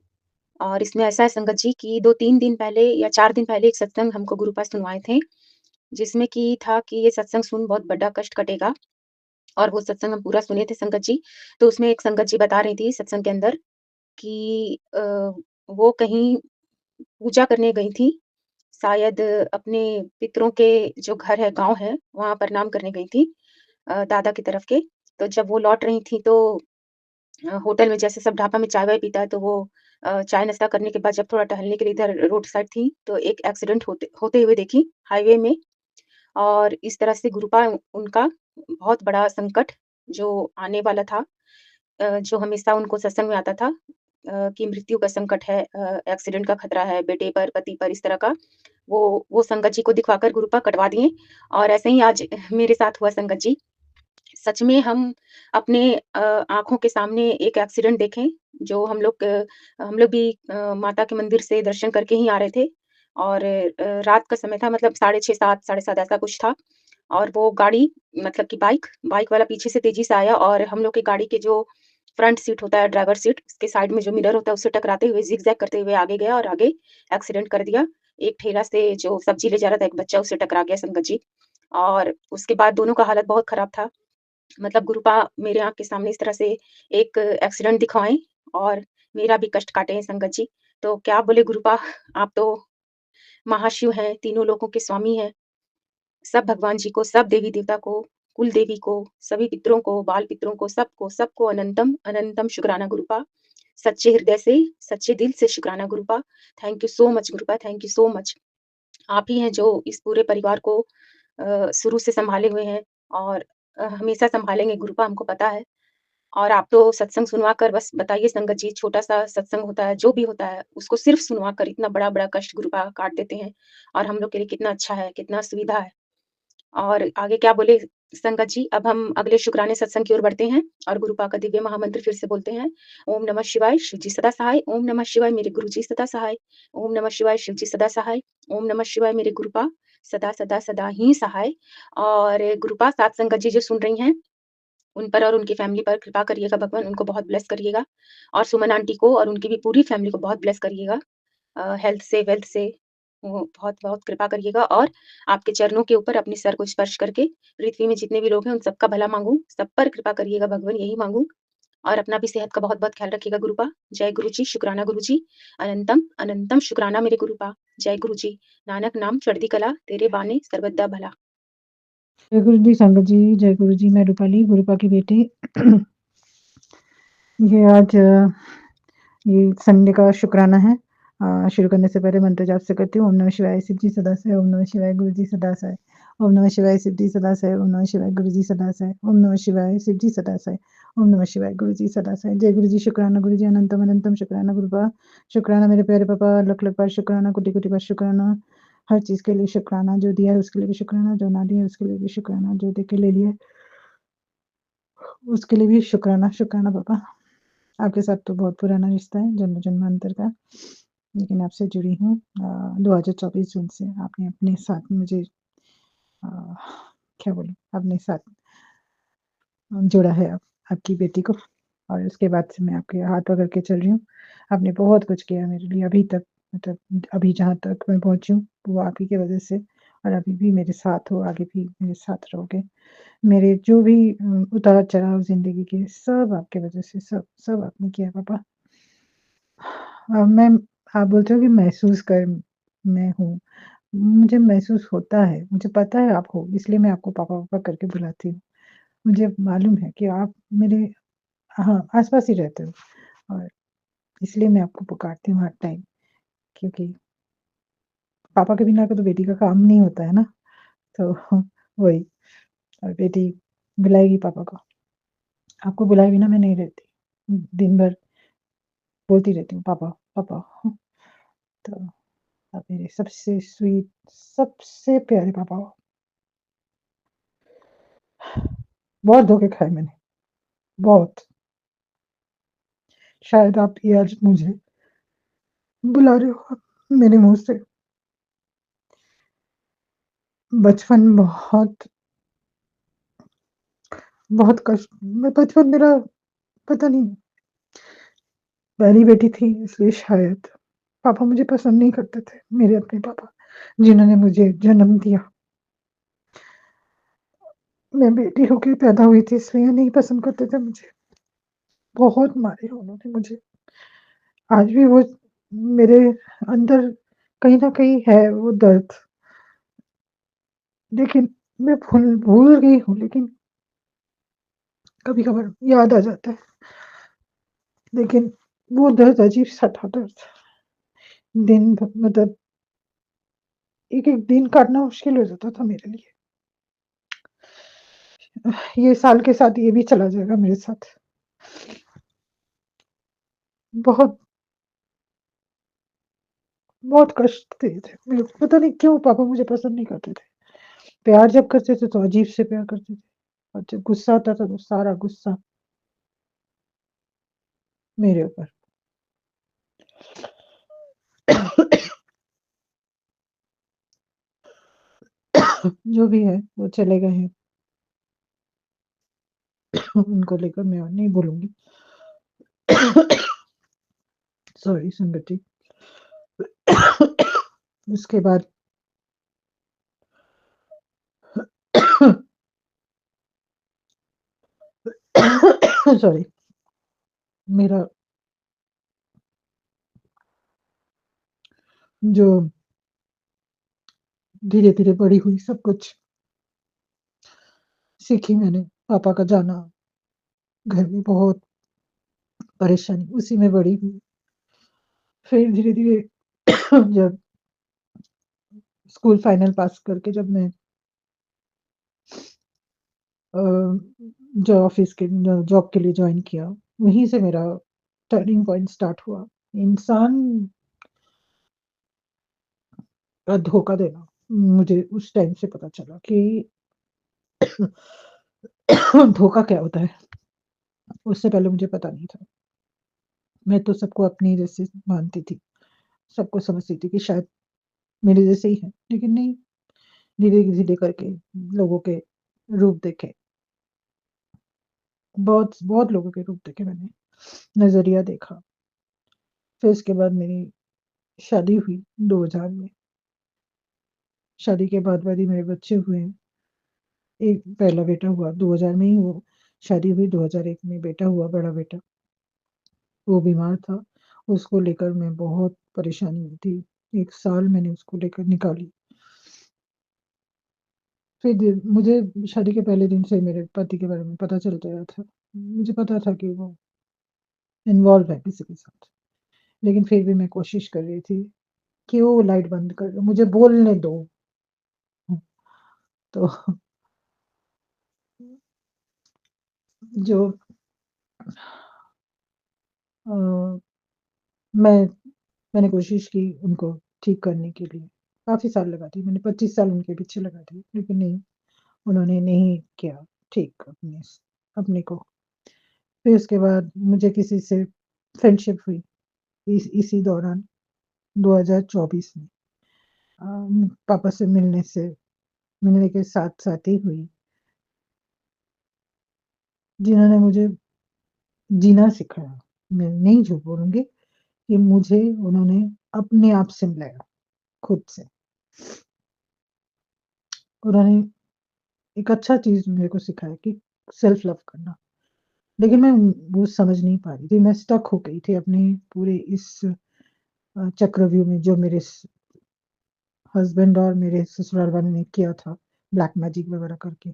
और इसमें ऐसा है संगत जी कि 2-3 दिन पहले या 4 दिन पहले एक सत्संग हमको गुरुपा सुनवाए थे, जिसमें कि था कि ये सत्संग सुन बहुत बड़ा कष्ट कटेगा। और वो सत्संग हम पूरा सुने थे संगत जी। तो उसमें एक संगत जी बता रही थी सत्संग के अंदर कि वो कहीं पूजा करने गई थी, शायद अपने पितरों के जो घर है, गाँव है, वहाँ प्रणाम करने गई थी दादा की तरफ के। तो जब वो लौट रही थी तो होटल में जैसे सब ढाबा में चाय-वाय पीता है, तो वो चाय नाश्ता करने के बाद जब थोड़ा टहलने के लिए इधर रोड साइड थी, तो एक एक्सीडेंट होते होते हुए देखी हाईवे में। और इस तरह से गुरुपा उनका बहुत बड़ा संकट जो आने वाला था, जो हमेशा उनको सत्संग में आता था कि मृत्यु का संकट है, एक्सीडेंट का खतरा है बेटे पर, पति पर, इस तरह का, वो संगत जी को दिखवाकर गुरुपा कटवा दिए। और ऐसे ही आज मेरे साथ हुआ संगत जी। सच में हम अपने आँखों के सामने एक एक्सीडेंट देखे, जो हम लोग भी माता के मंदिर से दर्शन करके ही आ रहे थे। और रात का समय था, मतलब साढ़े 6, 7, साढ़े 7 ऐसा कुछ था। और वो गाड़ी, मतलब कि बाइक वाला पीछे से तेज़ी से आया और हम लोग की गाड़ी के जो फ्रंट सीट होता है, ड्राइवर सीट, उसके साइड में जो मिरर होता है, उससे टकराते हुए ज़िगज़ैग करते हुए आगे गया और आगे एक्सीडेंट कर दिया। एक ठेला से जो सब्ज़ी ले जा रहा था एक बच्चा, उससे टकरा गया संगत जी। और उसके बाद दोनों का हालत बहुत खराब था। मतलब गुरुपा मेरे आँख के सामने इस तरह से एक एक्सीडेंट दिखवाएँ और मेरा भी कष्ट काटे हैं संगत जी। तो क्या बोले गुरुपा, आप तो महाशिव हैं, तीनों लोकों के स्वामी हैं। सब भगवान जी को, सब देवी-देवता को, कुल देवी को, सभी पितरों को, बाल पितरों को, सबको, सबको अनंतम, अनंतम शुक्राना गुरुपा। सच्चे हृदय से, सच्चे दिल से शुक्राना गुरुपा। थैंक यू सो मच गुरुपा, थैंक यू सो मच। आप ही हैं जो इस पूरे परिवार को शुरू से सँभाले हुए हैं और हमेशा सँभालेंगे गुरुपा, हमको पता है। और आप तो सत्संग सुनवा कर बस बताइए संगत जी, छोटा-सा सत्संग होता है, जो भी होता है, उसको सिर्फ़ सुनवा कर इतना बड़ा-बड़ा कष्ट गुरुपा काट देते हैं और हम लोग के लिए कितना अच्छा है, कितना सुविधा है। और आगे क्या बोले संगत जी, अब हम अगले शुक्राने सत्संग की ओर बढ़ते हैं और गुरुपा का दिव्य महामंत्र फिर से बोलते हैं। ओम नमः शिवाय, शिव जी सदा सहाय। ओम नमः शिवाय, मेरे गुरु जी सदा सहाय। ओम नमः शिवाय, शिव जी सदा सहाय। ओम नमः शिवाय, मेरे गुरुपा सदा, सदा, सदा ही सहाय। और गुरुपा सात संगत जी जो सुन रही हैं, उन पर और उनकी फैमिली पर कृपा करिएगा भगवान, उनको बहुत ब्लेस करिएगा और सुमन आंटी को और उनकी भी पूरी फैमिली को बहुत ब्लेस करिएगा। हेल्थ से, वेल्थ से वो बहुत-बहुत कृपा करिएगा और आपके चरणों के ऊपर अपने सर को स्पर्श करके पृथ्वी में जितने भी लोग हैं, उन सबका भला माँगूँ, सब पर कृपा करिएगा भगवान, यही माँगूँ और अपना भी सेहत का बहुत-बहुत ख्याल रखिएगा गुरुपा। जय गुरु जी, शुक्राना गुरु जी, अनंतम, अनंतम शुक्राना मेरे गुरुपा। जय गुरु जी, नानक नाम चढ़ती कला, तेरे बाने सर्वदा भला। जय गुरु जी संगत जी, जय गुरु जी। मैं रूपाली, गुरुपा की बेटी। ये आज ये संडे का शुक्राना है। शुरू करने से पहले मंत्र जाप से करती हूँ। ओम नमः शिवाय, शिव जी सदा सहाय। ओम नमः शिवाय, गुरु जी सदा सहाय। ओम नमः शिवाय, शिव जी सदा सहाय। ओम नमः शिवाय, गुरु जी सदा सहाय। ओम नमः शिवाय, शिव जी सदा सहाय। ओम नमः शिवाय, गुरु जी सदा सहाय। जय गुरु जी, शुक्राना गुरु जी, अनंतम अनंतम शुक्राना गुरुपा। शुक्राना मेरे प्यारे पापा, लख लख बार शुक्राना, कोटि कोटि बार शुक्राना। हर चीज़ के लिए शुक्राना, जो दिया है उसके लिए भी शुक्राना, जो ना दिया है उसके लिए भी शुक्राना, जो दे के ले लिया उसके लिए भी शुक्राना, शुक्राना पापा। आपके साथ तो बहुत पुराना रिश्ता है, जन्म-जन्मांतर का, लेकिन आपसे जुड़ी हूँ 2024 जून से। आपने अपने साथ मुझे अ, क्या बोलूँ, अपने साथ जोड़ा है आपकी बेटी को और उसके बाद से मैं आपके हाथ पकड़ के चल रही हूँ। आपने बहुत कुछ किया मेरे लिए अभी तक, मतलब अभी जहाँ तक मैं पहुँची हूँ, वो आप ही की वज़ह से और अभी भी मेरे साथ हो, आगे भी मेरे साथ रहोगे। मेरे जो भी उतार-चढ़ाव ज़िंदगी के सब आपकी वज़ह से, सब आपने किया पापा। मैं आप बोलते हो कि महसूस कर मैं हूँ, मुझे महसूस होता है, मुझे पता है आप हो, इसलिए मैं आपको पापा-पापा करके बुलाती हूँ। मुझे मालूम है कि आप मेरे हाँ, आस-पास ही रहते हो और इसलिए मैं आपको पुकारती हूँ हर टाइम क्योंकि पापा के बिना का तो बेटी का काम नहीं होता है ना, तो वही और बेटी बुलाएगी पापा को। आपको बुलाए बिना मैं नहीं रहती। दिन भर बोलती रहती हूँ पापा, पापा। तो आप मेरे सबसे स्वीट, सबसे प्यारे पापा हो। बहुत धोखे खाए मैंने, बहुत। शायद आप ये आज मुझे बुला रहे हो मेरे मुँह से। बचपन बहुत कष्ट में बचपन मेरा पता नहीं पहली बेटी थी इसलिए शायद पापा मुझे पसंद नहीं करते थे, मेरे अपने पापा, जिन्होंने मुझे जन्म दिया। मैं बेटी होके पैदा हुई थी इसलिए नहीं पसंद करते थे मुझे। बहुत मारे उन्होंने मुझे। आज भी वो मेरे अंदर कहीं न कहीं है वो दर्द। लेकिन मैं भूल गई हूँ लेकिन कभी-कभार याद आ जाता है। लेकिन वो दर्द अजीब-सा था दर्द। दिन भ मतलब एक-एक दिन काटना मुश्किल हो जाता था मेरे लिए। ये साल के साथ ये भी चला जाएगा मेरे साथ। बहुत, बहुत कष्ट दिए थे। मेरे को पता नहीं क्यों पापा मुझे पसंद नहीं करते थे। प्यार जब करते थे तो अजीब से प्यार करते थे और जब गुस्सा आता था तो सारा गुस्सा मेरे ऊपर। जो भी है वो चले गए हैं। उनको लेकर मैं और नहीं बोलूँगी। सॉरी संगत जी। उसके बाद सॉरी मेरा जो धीरे-धीरे बड़ी हुई सब कुछ सीखी मैंने। पापा का जाना, घर में बहुत परेशानी उसी में बड़ी हुई। फिर धीरे-धीरे जब स्कूल फाइनल पास करके जब मैं अ, जो ऑफ़िस के जो जॉब के लिए जॉइन किया, वहीं से मेरा टर्निंग पॉइंट स्टार्ट हुआ। इंसान का धोखा देना, मुझे उस टाइम से पता चला कि धोखा क्या होता है, उससे पहले मुझे पता नहीं था। मैं तो सबको अपनी जैसे मानती थी, सबको समझती थी कि शायद मेरे जैसे ही हैं, लेकिन नहीं, धीरे-धीरे करके लोगों के रूप देखे, बहुत बहुत लोगों के रूप देखे मैंने, नज़रिया देखा। फिर उसके बाद मेरी शादी हुई 2000 में। शादी के बाद ही मेरे बच्चे हुए हैं। एक पहला बेटा हुआ 2000 में ही वो शादी हुई, 2001 में बेटा हुआ, बड़ा बेटा। वो बीमार था, उसको लेकर मैं बहुत परेशानी में थी। 1 साल मैंने उसको लेकर निकाली। फिर मुझे शादी के पहले दिन से मेरे पति के बारे में पता चल गया था। मुझे पता था कि वो इन्वॉल्व है किसी के साथ। लेकिन फिर भी मैं कोशिश कर रही थी कि वो लाइट बंद कर दो, मुझे बोलने दो। तो जो अ, मैं मैंने कोशिश की उनको ठीक करने के लिए। काफ़ी साल लगा दी, मैंने 25 साल उनके पीछे लगा दिए, लेकिन नहीं, उन्होंने नहीं किया ठीक अपने को। फिर उसके बाद मुझे किसी से फ्रेंडशिप हुई इसी दौरान 2024 में। पापा से मिलने के साथ-साथ ही हुई, जिन्होंने मुझे जीना सिखाया। मैं नहीं झूठ बोलूँगी कि मुझे उन्होंने अपने आप से मिलाया, खुद से। उन्होंने एक अच्छा चीज़ मेरे को सिखाया कि सेल्फ लव करना। लेकिन मैं वो समझ नहीं पा रही थी, मैं स्टक हो गई थी अपने पूरे इस चक्रव्यूह में जो मेरे हस्बैंड और मेरे ससुराल वालों ने किया था, ब्लैक मैजिक वगैरह करके।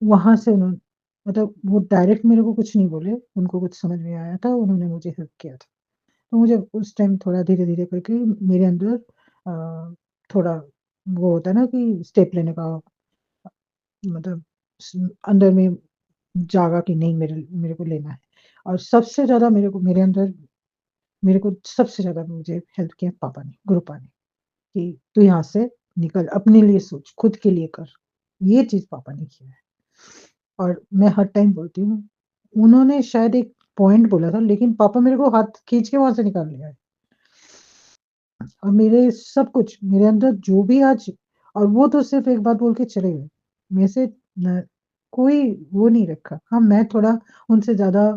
वहाँ से मतलब वो डायरेक्ट मेरे को कुछ नहीं बोले, उनको कुछ समझ में आया था, उन्होंने मुझे हेल्प किया था। तो मुझे उस टाइम थोड़ा धीरे-धीरे करके मेरे अंदर थोड़ा वो होता है ना कि स्टेप लेने का मतलब अंदर में जागा कि नहीं मेरे मेरे को लेना है। और सबसे ज़्यादा मेरे को सबसे ज़्यादा मुझे हेल्प किया पापा ने, गुरुपा ने कि तू यहाँ से निकल, अपने लिए सोच, खुद के लिए कर। ये चीज़ पापा ने किया है। और मैं हर टाइम बोलती हूँ, उन्होंने शायद एक पॉइंट बोला था लेकिन पापा मेरे को हाथ खींच के वहाँ से निकाल लिया है। और मेरे सब कुछ, मेरे अंदर जो भी आज और वो तो सिर्फ़ एक बात बोल के चले गए। मेरे से न कोई वो नहीं रखा। हाँ, मैं थोड़ा उनसे ज़्यादा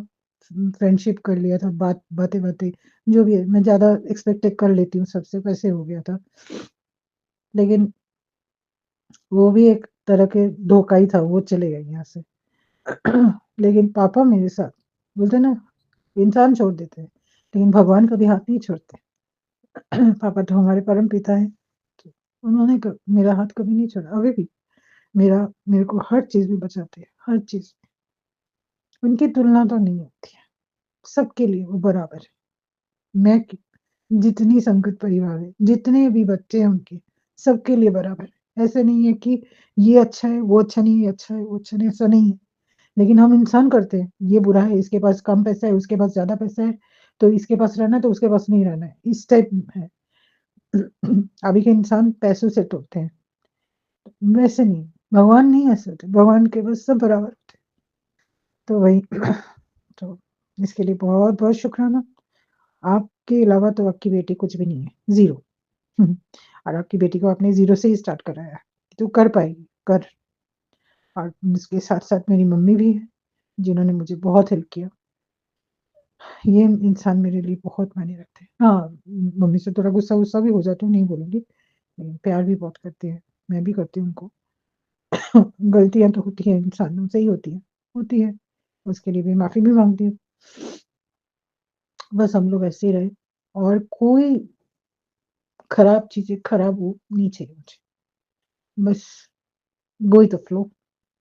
फ्रेंडशिप कर लिया था, बातें-वातें जो भी है, मैं ज़्यादा एक्सपेक्ट कर लेती हूँ सबसे, वैसे हो गया था। लेकिन वो भी एक तरह के धोखा ही था, वो चले गए यहाँ से। लेकिन पापा मेरे साथ बोलते हैं ना, इंसान छोड़ देते हैं, लेकिन भगवान कभी हाथ नहीं छोड़ते। पापा तो हमारे परमपिता हैं। तो उन्होंने क मेरा हाथ कभी नहीं छोड़ा, अभी भी मेरे को हर चीज़ में बचाते हैं, हर चीज़ में। उनकी तुलना तो नहीं होती है, सबके लिए वो बराबर है। मैं क जितनी संगत परिवार है, जितने भी बच्चे हैं उनके, सबके लिए बराबर है। ऐसे नहीं है कि ये अच्छा है, वो अच्छा नहीं है, ये अच्छा है, वो अच्छा नहीं है, ऐसा नहीं है। लेकिन हम इंसान करते हैं, ये बुरा है, इसके पास कम पैसा है, उसके पास ज़्यादा पैसा है, तो इसके पास रहना है, तो उसके पास नहीं रहना है, इस टाइप है। अभी के इंसान पैसों से तोड़ते हैं, वैसे नहीं, भगवान नहीं ऐसे होते, भगवान के बस सब बराबर होते हैं। तो वही तो इसके लिए बहुत-बहुत शुक्राना। आपके अलावा तो आपकी बेटी कुछ भी नहीं है, ज़ीरो। और आपकी बेटी को आपने ज़ीरो से ही स्टार्ट कराया है, तो कर पाएगी, कर। और इसके साथ-साथ मेरी मम्मी भी है, जिन्होंने मुझे बहुत हेल्प किया। ये इंसान मेरे लिए बहुत मायने रखते हैं। हाँ, मम्मी से थोड़ा गुस्सा-वुस्सा भी हो जाता हूँ, नहीं बोलूँगी, लेकिन प्यार भी बहुत करती हैं, मैं भी करती हूँ उनको। गलतियाँ तो होती हैं, इंसानों से ही होती है, उसके लिए भी माफ़ी भी माँगती हूँ। बस हम लोग ऐसे ही रहें और कोई खराब चीज़ें खराब हो नहीं चाहिए मुझे। बस गो विथ द फ्लो,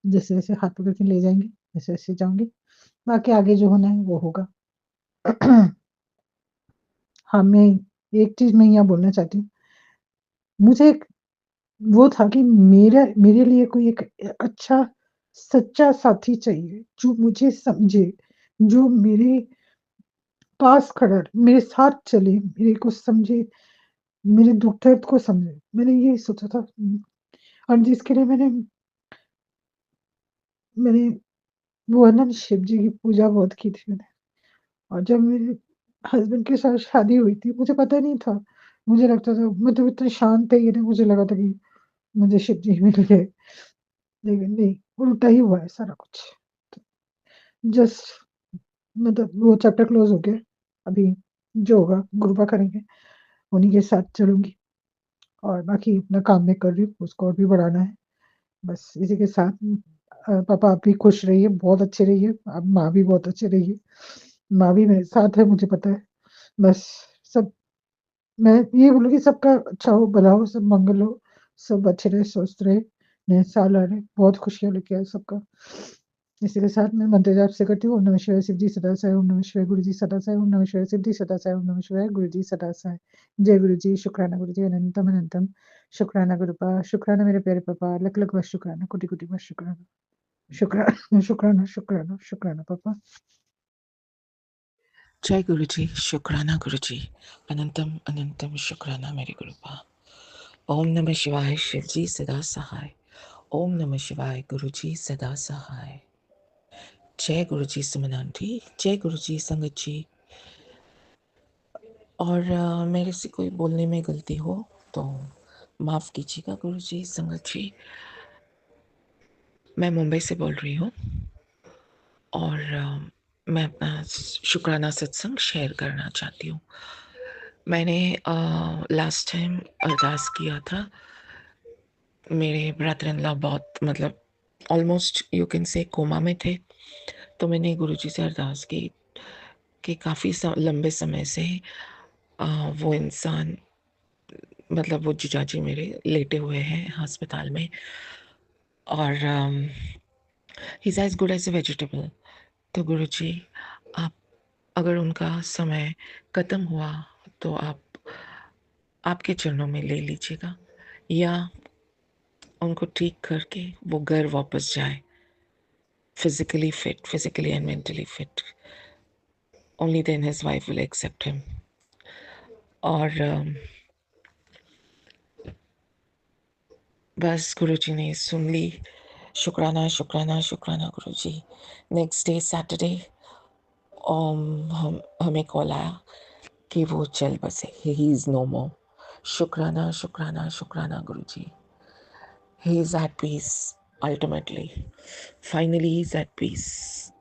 जैसे-जैसे हाथ पकड़ के ले जाएँगे, वैसे-वैसे जाऊँगी, बाकी आगे जो होना है वो होगा। हाँ, मैं एक चीज़ मैं यहाँ बोलना चाहती हूँ। मुझे एक वो था कि मेरे लिए कोई एक अच्छा सच्चा साथी चाहिए, जो मुझे समझे, जो मेरे पास खड़ा रहे, मेरे साथ चले, मेरे को समझे, मेरे दुःख-दर्द को समझे। मैंने यही सोचा था और जिसके लिए मैंने वो है ना शिव जी की पूजा बहुत की थी मैंने। और जब मेरे हस्बैंड के साथ शादी हुई थी, मुझे पता नहीं था। मुझे लगता था मतलब इतना शांत है ये ना, मुझे लगा था कि मुझे शिव जी मिल गए, लेकिन नहीं, उल्टा ही हुआ है सारा कुछ। जस्ट मतलब वो चैप्टर क्लोज़ हो गया। अभी जो होगा गुरुपा करेंगे, उन्हीं के साथ चलूँगी और बाकी अपना काम मैं कर रही हूँ, उसको और भी बढ़ाना है। बस इसी के साथ पापा आप भी खुश रहिए, बहुत अच्छे रहिए, अब माँ भी बहुत अच्छी रहिए। माँ भी मेरे साथ है मुझे पता है। बस सब मैं ये बोलूँगी सबका अच्छा हो, भला हो, सब मंगल हो, सब अच्छे रहे, स्वस्थ रहे, नए साल आ रहे हैं, बहुत खुशियाँ लेके आए सबका। इसी के साथ मैं मंत्र जाप से करती हूँ, ओम नमः शिवाय, शिव जी सदा सहाय, ओम नमः शिवाय, गुरु जी सदा सहाय, ओम नमः शिवाय, शिव जी सदा सहाय, ओम नमः शिवाय, गुरु जी सदा सहाय। जय गुरु जी, शुक्राना गुरु जी, अनंतम अनंतम, शुक्राना गुरुपा, शुक्राना मेरे प्यारे पापा, लख लख बस शुक्राना, कोटि कोटि बस शुक्राना, शुक्राना शुक्राना शुक्राना शुक्राना पापा। जय गुरु जी, शुक्राना गुरु जी, अनंतम अनंतम शुक्राना मेरे गुरुपा। ओम नमः शिवाय, शिव जी सदा सहाय, ओम नमः शिवाय, गुरु जी सदा सहाय। जय गुरु जी सुमन आंटी, जय गुरु जी संगत जी। और मेरे से कोई बोलने में गलती हो तो माफ़ कीजिएगा गुरु जी संगत जी। मैं मुंबई से बोल रही हूँ और मैं अपना शुक्राना सत्संग शेयर करना चाहती हूँ। मैंने लास्ट टाइम अरदास किया था। मेरे ब्रदर इन लॉ बहुत मतलब almost you can say coma में थे, तो मैंने गुरुजी से अरदास की कि काफ़ी लंबे समय से वो इंसान मतलब वो जीजाजी मेरे लेटे हुए हैं अस्पताल में और he is as good as a vegetable. तो गुरुजी आप अगर उनका समय ख़त्म हुआ तो आप आपके चरणों में ले लीजिएगा या उनको ठीक करके वो घर वापस जाए physically fit, physically and mentally fit. Only then his wife will accept him. और बस गुरुजी ने सुन ली। शुक्राना शुक्राना शुक्राना गुरुजी। नेक्स्ट डे सैटरडे हमें कॉल आया कि वो चल बसे, ही इज़ नो मोर। शुक्राना शुक्राना शुक्राना गुरुजी। He is at peace ultimately. Finally he is at peace.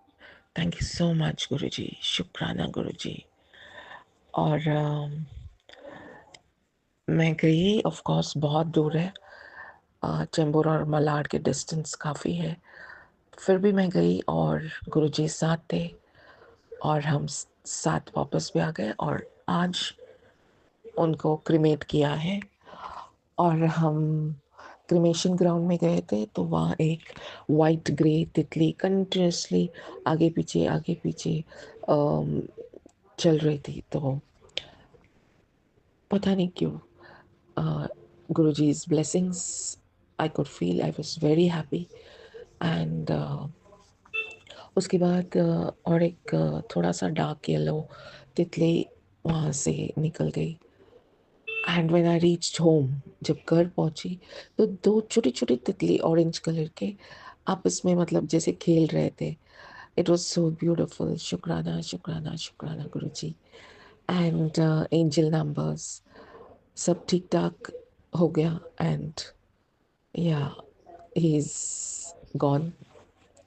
Thank you so much गुरुजी। शुक्राना गुरुजी। और मैं गई, ऑफ कोर्स बहुत दूर है, चेंबूर और मलाड के डिस्टेंस काफ़ी है, फिर भी मैं गई और गुरुजी साथ थे और हम साथ वापस भी आ गए और आज उनको क्रिमेट किया है। और हम क्रिमेशन ग्राउंड में गए थे तो वहाँ एक वाइट ग्रे तितली कंटिन्यूसली आगे पीछे चल रही थी। तो पता नहीं क्यों Guruji's blessings I could feel. I was very happy. And उसके बाद और एक थोड़ा सा डार्क येलो तितली वहाँ से निकल गई। And when I reached home, जब घर पहुँची तो दो छोटी छोटी तितली ऑरेंज कलर के आपस में मतलब जैसे खेल रहे थे। It was so beautiful. शुक्राना शुक्राना शुक्राना गुरुजी। एंड एंजल नंबर्स सब ठीक ठाक हो गया। And yeah, he's gone,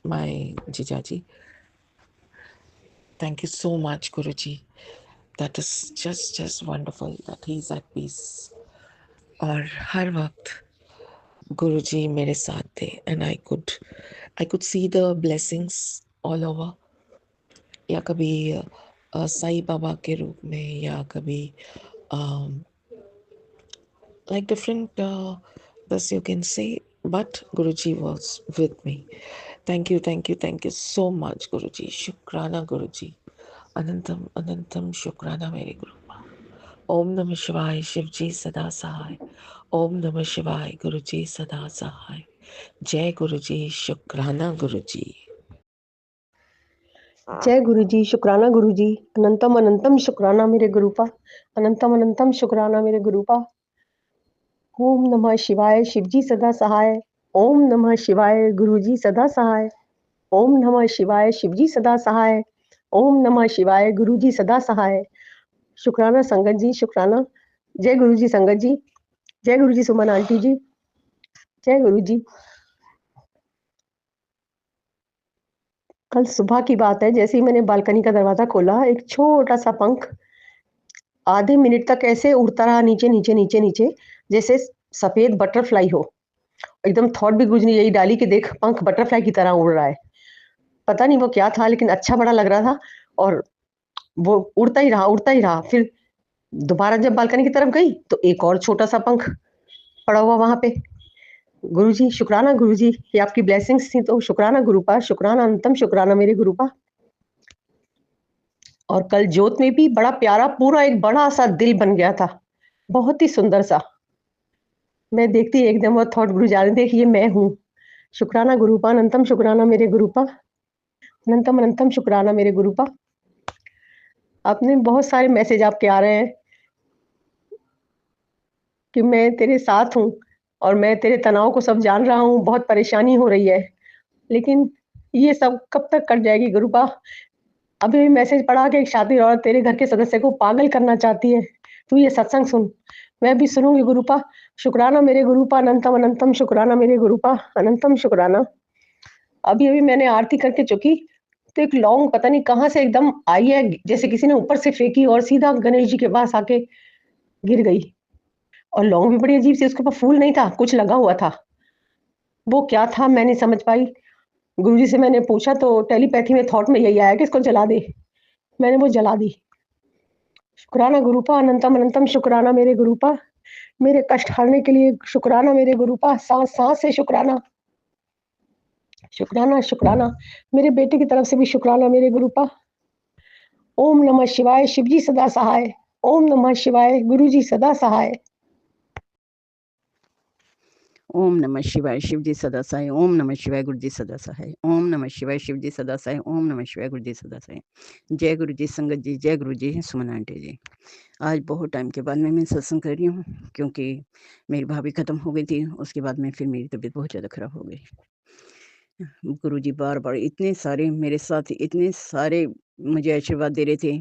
my jijaji. Thank you so much Guruji. That is just wonderful that he's at peace. और हर वक्त गुरुजी मेरे साथ थे and I could see the blessings all over. या कभी साईं बाबा के रूप में या कभी like different this you can say, but Guruji was with me. Thank you so much Guruji. Shukrana Guruji. अनंतम अनंतम शुक्राना मेरे गुरुपा। ओम नमः शिवाय, शिव जी सदा सहाय। ओम नमः शिवाय, गुरु जी सदा सहाय। जय गुरु जी, शुक्राना गुरु जी। जय गुरु जी, शुक्राना गुरु जी। अनंतम अनंतम शुक्राना मेरे गुरुपा। अनंतम अनंतम शुक्राना मेरे गुरुपा। ओम नमः शिवाय, शिव जी सदा सहाय। ओम नमः शिवाय, गुरु जी सदा सहाय। ओम नमः शिवाय, शिव जी सदा सहाय। ओम नमः शिवाय, गुरु जी सदा सहाय। शुक्राना संगत जी, शुक्राना। जय गुरु जी संगत जी। जय गुरु जी सुमन आंटी जी। जय गुरु जी। कल सुबह की बात है, जैसे ही मैंने बालकनी का दरवाजा खोला, एक छोटा सा पंख आधे मिनट तक ऐसे उड़ता रहा नीचे नीचे नीचे नीचे, जैसे सफेद बटरफ्लाई हो। एकदम थॉट भी गुजरी यही डाली कि देख पंख बटरफ्लाई की तरह उड़ रहा है। पता नहीं वो क्या था, लेकिन अच्छा बड़ा लग रहा था और वो उड़ता ही रहा। फिर दोबारा जब बालकनी की तरफ गई तो एक और छोटा सा पंख पड़ा हुआ वहां पे। गुरुजी शुक्राना गुरुजी, ये आपकी ब्लेसिंग्स थी, तो शुक्राना गुरुपा, शुक्राना अनंतम शुक्राना मेरे गुरुपा। और कल जोत में भी बड़ा प्यारा पूरा एक बड़ा सा दिल बन गया था, बहुत ही सुंदर सा। मैं देखती एकदम वो थॉट गुरु जा रहे थे कि ये मैं हूँ। शुक्राना गुरुपा, अनंतम शुक्राना मेरे गुरुपा। अनंतम अनंतम शुक्राना मेरे गुरुपा। आपने बहुत सारे मैसेज आपके आ रहे हैं कि मैं तेरे साथ हूँ और मैं तेरे तनाव को सब जान रहा हूँ, बहुत परेशानी हो रही है, लेकिन ये सब कब तक कट जाएगी गुरुपा। अभी भी मैसेज पढ़ा कि एक शातिर औरत तेरे घर के सदस्य को पागल करना चाहती है, तू ये सत्संग सुन। मैं भी सुनूंगी गुरुपा। शुक्राना मेरे गुरुपा, अनंतम अनंतम शुक्राना मेरे गुरुपा, अनंतम शुक्राना। अभी अभी मैंने आरती करके चुकी तो एक लौंग पता नहीं कहाँ से एकदम आई है, जैसे किसी ने ऊपर से फेंकी और सीधा गणेश जी के पास आके गिर गई। और लौंग भी बड़ी अजीब सी, उसके ऊपर फूल नहीं था, कुछ लगा हुआ था। वो क्या था मैं नहीं समझ पाई। गुरुजी से मैंने पूछा तो टेलीपैथी में थॉट में यही आया कि इसको जला दे। मैंने वो जला दी। शुक्राना गुरुपा, अनंतम अनंतम शुक्राना मेरे गुरुपा। मेरे कष्ट हरने के लिए शुक्राना मेरे गुरुपा, सांस सांस से शुक्राना। शुक्राना शुक्राना मेरे बेटे की तरफ से भी शुक्राना मेरे गुरुपा। ओम नमः शिवाय, शिव जी सदा सहाय। ओम नमः शिवाय, गुरु जी सदा सहाय। ओम नमः शिवाय, शिव जी सदा सहाय। ओम नमः शिवाय, गुरु जी सदा सहाय। ओम नमः शिवाय, शिव जी सदा सहाय। ओम नमः शिवाय, गुरु जी सदा सहाय। जय गुरु जी संगत जी, जय गुरु जी सुमन आंटी जी। आज बहुत टाइम के बाद मैं सत्संग कर रही हूँ, क्योंकि मेरी भाभी खत्म हो गई थी, उसके बाद में फिर मेरी तबीयत बहुत ज़्यादा खराब हो गई। गुरुजी बार-बार इतने सारे मेरे साथ इतने सारे मुझे आशीर्वाद दे रहे थे,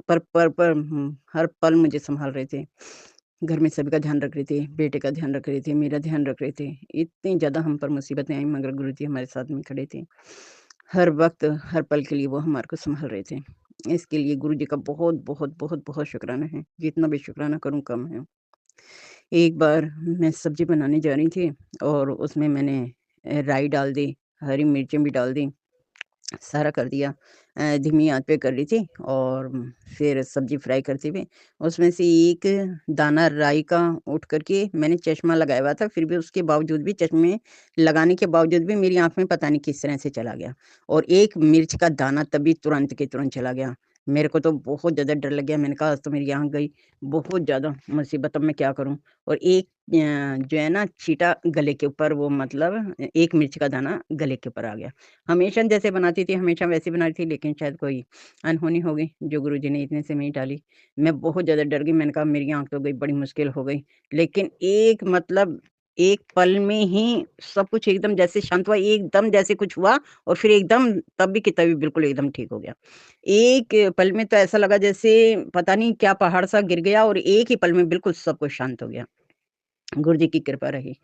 पर हर पल मुझे सँभाल रहे थे। घर में सभी का ध्यान रख रहे थे, बेटे का ध्यान रख रहे थे, मेरा ध्यान रख रहे थे। इतनी ज़्यादा हम पर मुसीबतें आई, मगर गुरुजी हमारे साथ में खड़े थे। हर वक़्त, हर पल के लिए वो हमारे को सँभाल रहे थे। इसके लिए गुरुजी का बहुत, बहुत, बहुत, बहुत शुक्राना है। जितना भी शुक्राना करूँ कम है। एक बार मैं सब्ज़ी बनाने जा रही थी और उसमें मैंने राई डाल दी, हरी मिर्चें भी डाल दी, सारा कर दिया। धीमी आँच पे कर रही थी और फिर सब्ज़ी फ्राई करते हुए उसमें से एक दाना राई का उठ कर के, मैंने चश्मा लगाया हुआ था, फिर भी उसके बावजूद भी, चश्मे लगाने के बावजूद भी मेरी आँख में पता नहीं किस तरह से चला गया और एक मिर्च का दाना तभी तुरंत के तुरंत चला गया। मेरे को तो बहुत ज़्यादा डर लग गया। मैंने कहा आज तो मेरी आँख गई, बहुत ज़्यादा मुसीबत, अब मैं क्या करूँ? और एक जो है ना छींटा गले के ऊपर, वो मतलब एक मिर्च का दाना गले के ऊपर आ गया। हमेशा जैसे बनाती थी, हमेशा वैसे बना रही थी, लेकिन शायद कोई अनहोनी हो गई जो गुरुजी ने इतने से में ही डाली। मैं बहुत ज़्यादा डर गई। मैंने कहा मेरी आँख तो गई, बड़ी मुश्किल हो गई। लेकिन एक मतलब एक पल में ही सब कुछ एकदम जैसे शांत हुआ, एकदम जैसे कुछ हुआ और फिर एकदम तब भी की तभी बिल्कुल एकदम ठीक हो गया। एक पल में तो ऐसा लगा जैसे पता नहीं क्या पहाड़ सा गिर गया और एक ही पल में बिल्कुल सब कुछ शांत हो गया। गुरुजी की कृपा रही।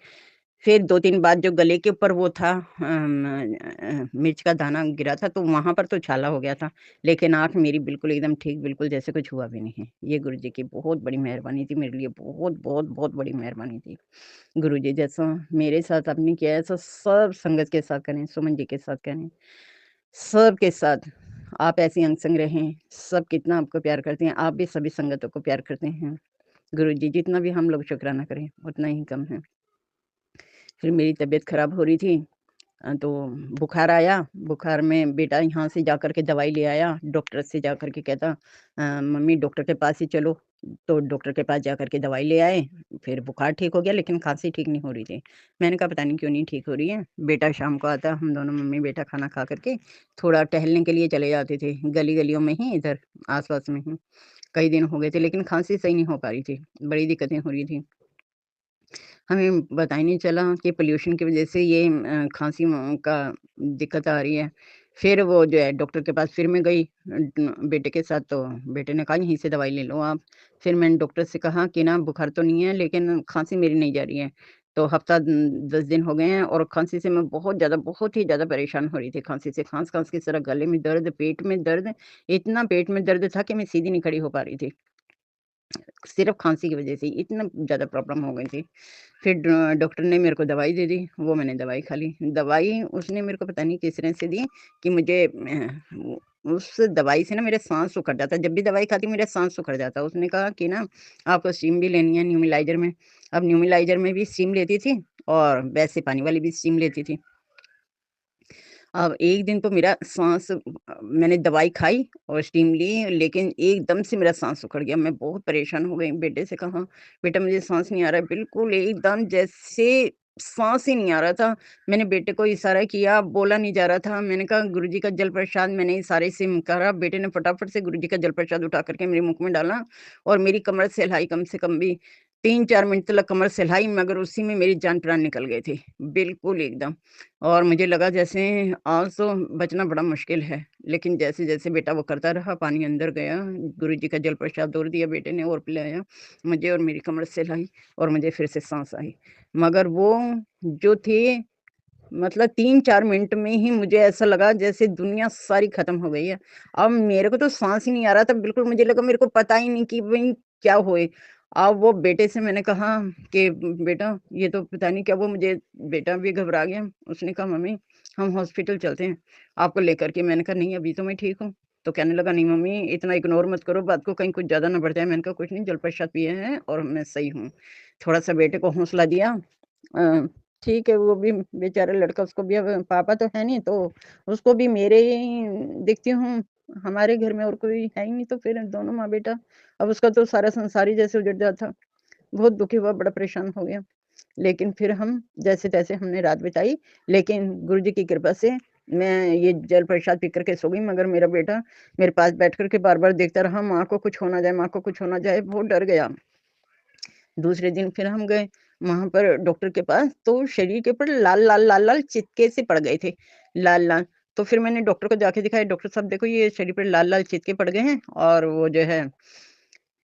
फिर 2-3 बाद जो गले के ऊपर वो था मिर्च का दाना गिरा था, तो वहाँ पर तो छाला हो गया था, लेकिन आँख मेरी बिल्कुल एकदम ठीक, बिल्कुल जैसे कुछ हुआ भी नहीं है। ये गुरुजी की बहुत बड़ी मेहरबानी थी मेरे लिए, बहुत, बहुत, बहुत बड़ी मेहरबानी थी। गुरुजी जैसा मेरे साथ आपने किया है, ऐसा सब संगत के साथ करें, सुमन जी के साथ करें, सबके साथ। आप ऐसी अंग-संग रहें, सब कितना आपको प्यार करते हैं, आप भी सभी संगतों को प्यार करते हैं। गुरुजी जितना भी हम लोग शुक्राना करें, उतना ही कम है। फिर मेरी तबीयत खराब हो रही थी, तो बुखार आया, बुखार में बेटा यहाँ से जाकर के दवाई ले आया, डॉक्टर से जाकर के कहता मम्मी डॉक्टर के पास ही चलो। तो डॉक्टर के पास जाकर के दवाई ले आए, फिर बुखार ठीक हो गया, लेकिन खांसी ठीक नहीं हो रही थी। मैंने कहा पता नहीं क्यों नहीं ठीक हो रही है। बेटा शाम को आता, हम दोनों मम्मी बेटा खाना खा करके थोड़ा टहलने के लिए चले जाते थे, गली-गलियों में ही, इधर आस-पास में ही। कई दिन हो गए थे, लेकिन खांसी सही नहीं हो पा रही थी, बड़ी दिक्कतें हो रही थी। हमें पता ही नहीं चला कि पोल्यूशन की वजह से ये खाँसी का दिक्कत आ रही है। फिर वो जो है डॉक्टर के पास फिर मैं गई बेटे के साथ, तो बेटे ने कहा यहीं से दवाई ले लो आप। फिर मैंने डॉक्टर से कहा कि ना बुखार तो नहीं है, लेकिन खाँसी मेरी नहीं जा रही है। तो हफ़्ता 10 दिन हो गए हैं और खाँसी से मैं बहुत ही ज़्यादा परेशान हो रही थी खाँसी से। खाँस-खाँस के इस तरह गले में दर्द, पेट में दर्द, इतना पेट में दर्द था कि मैं सीधी नहीं खड़ी हो पा रही थी। सिर्फ़ खाँसी की वजह से ही इतना ज़्यादा प्रॉब्लम हो गई थी। फिर डॉक्टर ने मेरे को दवाई दे दी, वो मैंने दवाई खा ली। दवाई उसने मेरे को पता नहीं किस तरह से दी कि मुझे उस दवाई से ना मेरे साँस उखड़ जाता है। जब भी दवाई खाती हूँ मेरा साँस उखड़ जाता है। उसने कहा कि ना आपको स्टीम भी लेनी है न्यूमेलाइज़र में। अब न्यूमेलाइज़र में भी स्टीम लेती थी और वैसे पानी वाली भी स्टीम लेती थी। अब एक दिन तो मेरा साँस मैंने दवाई खाई और स्टीम ली, लेकिन एकदम से मेरा साँस उखड़ गया। मैं बहुत परेशान हो गई, बेटे से कहा, "बेटा मुझे साँस नहीं आ रहा है।" बिल्कुल एकदम जैसे साँस ही नहीं आ रहा था। मैंने बेटे को इशारा किया, बोला नहीं जा रहा था। मैंने कहा, "गुरुजी का जल प्रसाद", मैंने इशारे से करा। बेटे ने फटाफट से गुरुजी का जल प्रसाद उठा कर के मेरे मुँह में डाला और मेरी कमर सहलाई कम से कम भी 3-4 मिनट तक कमर सहलाई, मगर उसी में मेरी जान प्राण निकल गए थे, बिल्कुल एकदम। और मुझे लगा जैसे आज तो बचना बड़ा मुश्किल है, लेकिन जैसे-जैसे बेटा वो करता रहा, पानी अंदर गया, गुरुजी का जल प्रसाद और दिया बेटे ने और पिलाया मुझे और मेरी कमर सहलाई और मुझे फिर से साँस आई। मगर वो जो थी मतलब 3-4 मिनट में ही मुझे ऐसा लगा जैसे दुनिया सारी खत्म हो गई है। अब मेरे को तो साँस ही नहीं आ रहा था, बिल्कुल मुझे लगा मेरे को पता ही नहीं कि भई क्या होए। अब वो बेटे से मैंने कहा कि बेटा ये तो पता नहीं क्या हुआ मुझे, बेटा भी घबरा गया। उसने कहा मम्मी हम हॉस्पिटल चलते हैं, आपको लेकर के। मैंने कहा नहीं अभी तो मैं ठीक हूँ। तो कहने लगा नहीं मम्मी इतना इग्नोर मत करो बात को, कहीं कुछ ज़्यादा ना बढ़ जाए। मैंने कहा कुछ नहीं, जल प्रसाद पिए हैं और मैं सही हूँ। थोड़ा-सा बेटे को हौसला दिया। अ ठीक है, वो भी बेचारा लड़का, उसको भी अब पापा तो है नहीं, तो उसको भी मेरे ही देखती हूँ, हमारे घर में और कोई है ही नहीं, तो फिर दोनों माँ-बेटा, अब उसका तो सारा संसार ही जैसे उजड़ जाता। बहुत दुखी हुआ, बड़ा परेशान हो गया। लेकिन फिर हम जैसे-तैसे हमने रात बिताई, लेकिन गुरु जी की कृपा से मैं ये जल प्रसाद पी कर के सो गई, मगर मेरा बेटा मेरे पास बैठ कर के बार-बार देखता रहा, माँ को कुछ हो ना जाए, माँ को कुछ हो ना जाए, बहुत डर गया। दूसरे दिन फिर हम गए वहाँ पर डॉक्टर के पास, तो शरीर के ऊपर लाल-लाल चितके से पड़ गए थे, लाल-लाल। तो फिर मैंने डॉक्टर को जाके दिखाया, डॉक्टर साहब देखो ये शरीर पे लाल-लाल चितके पड़ गए हैं और वो जो है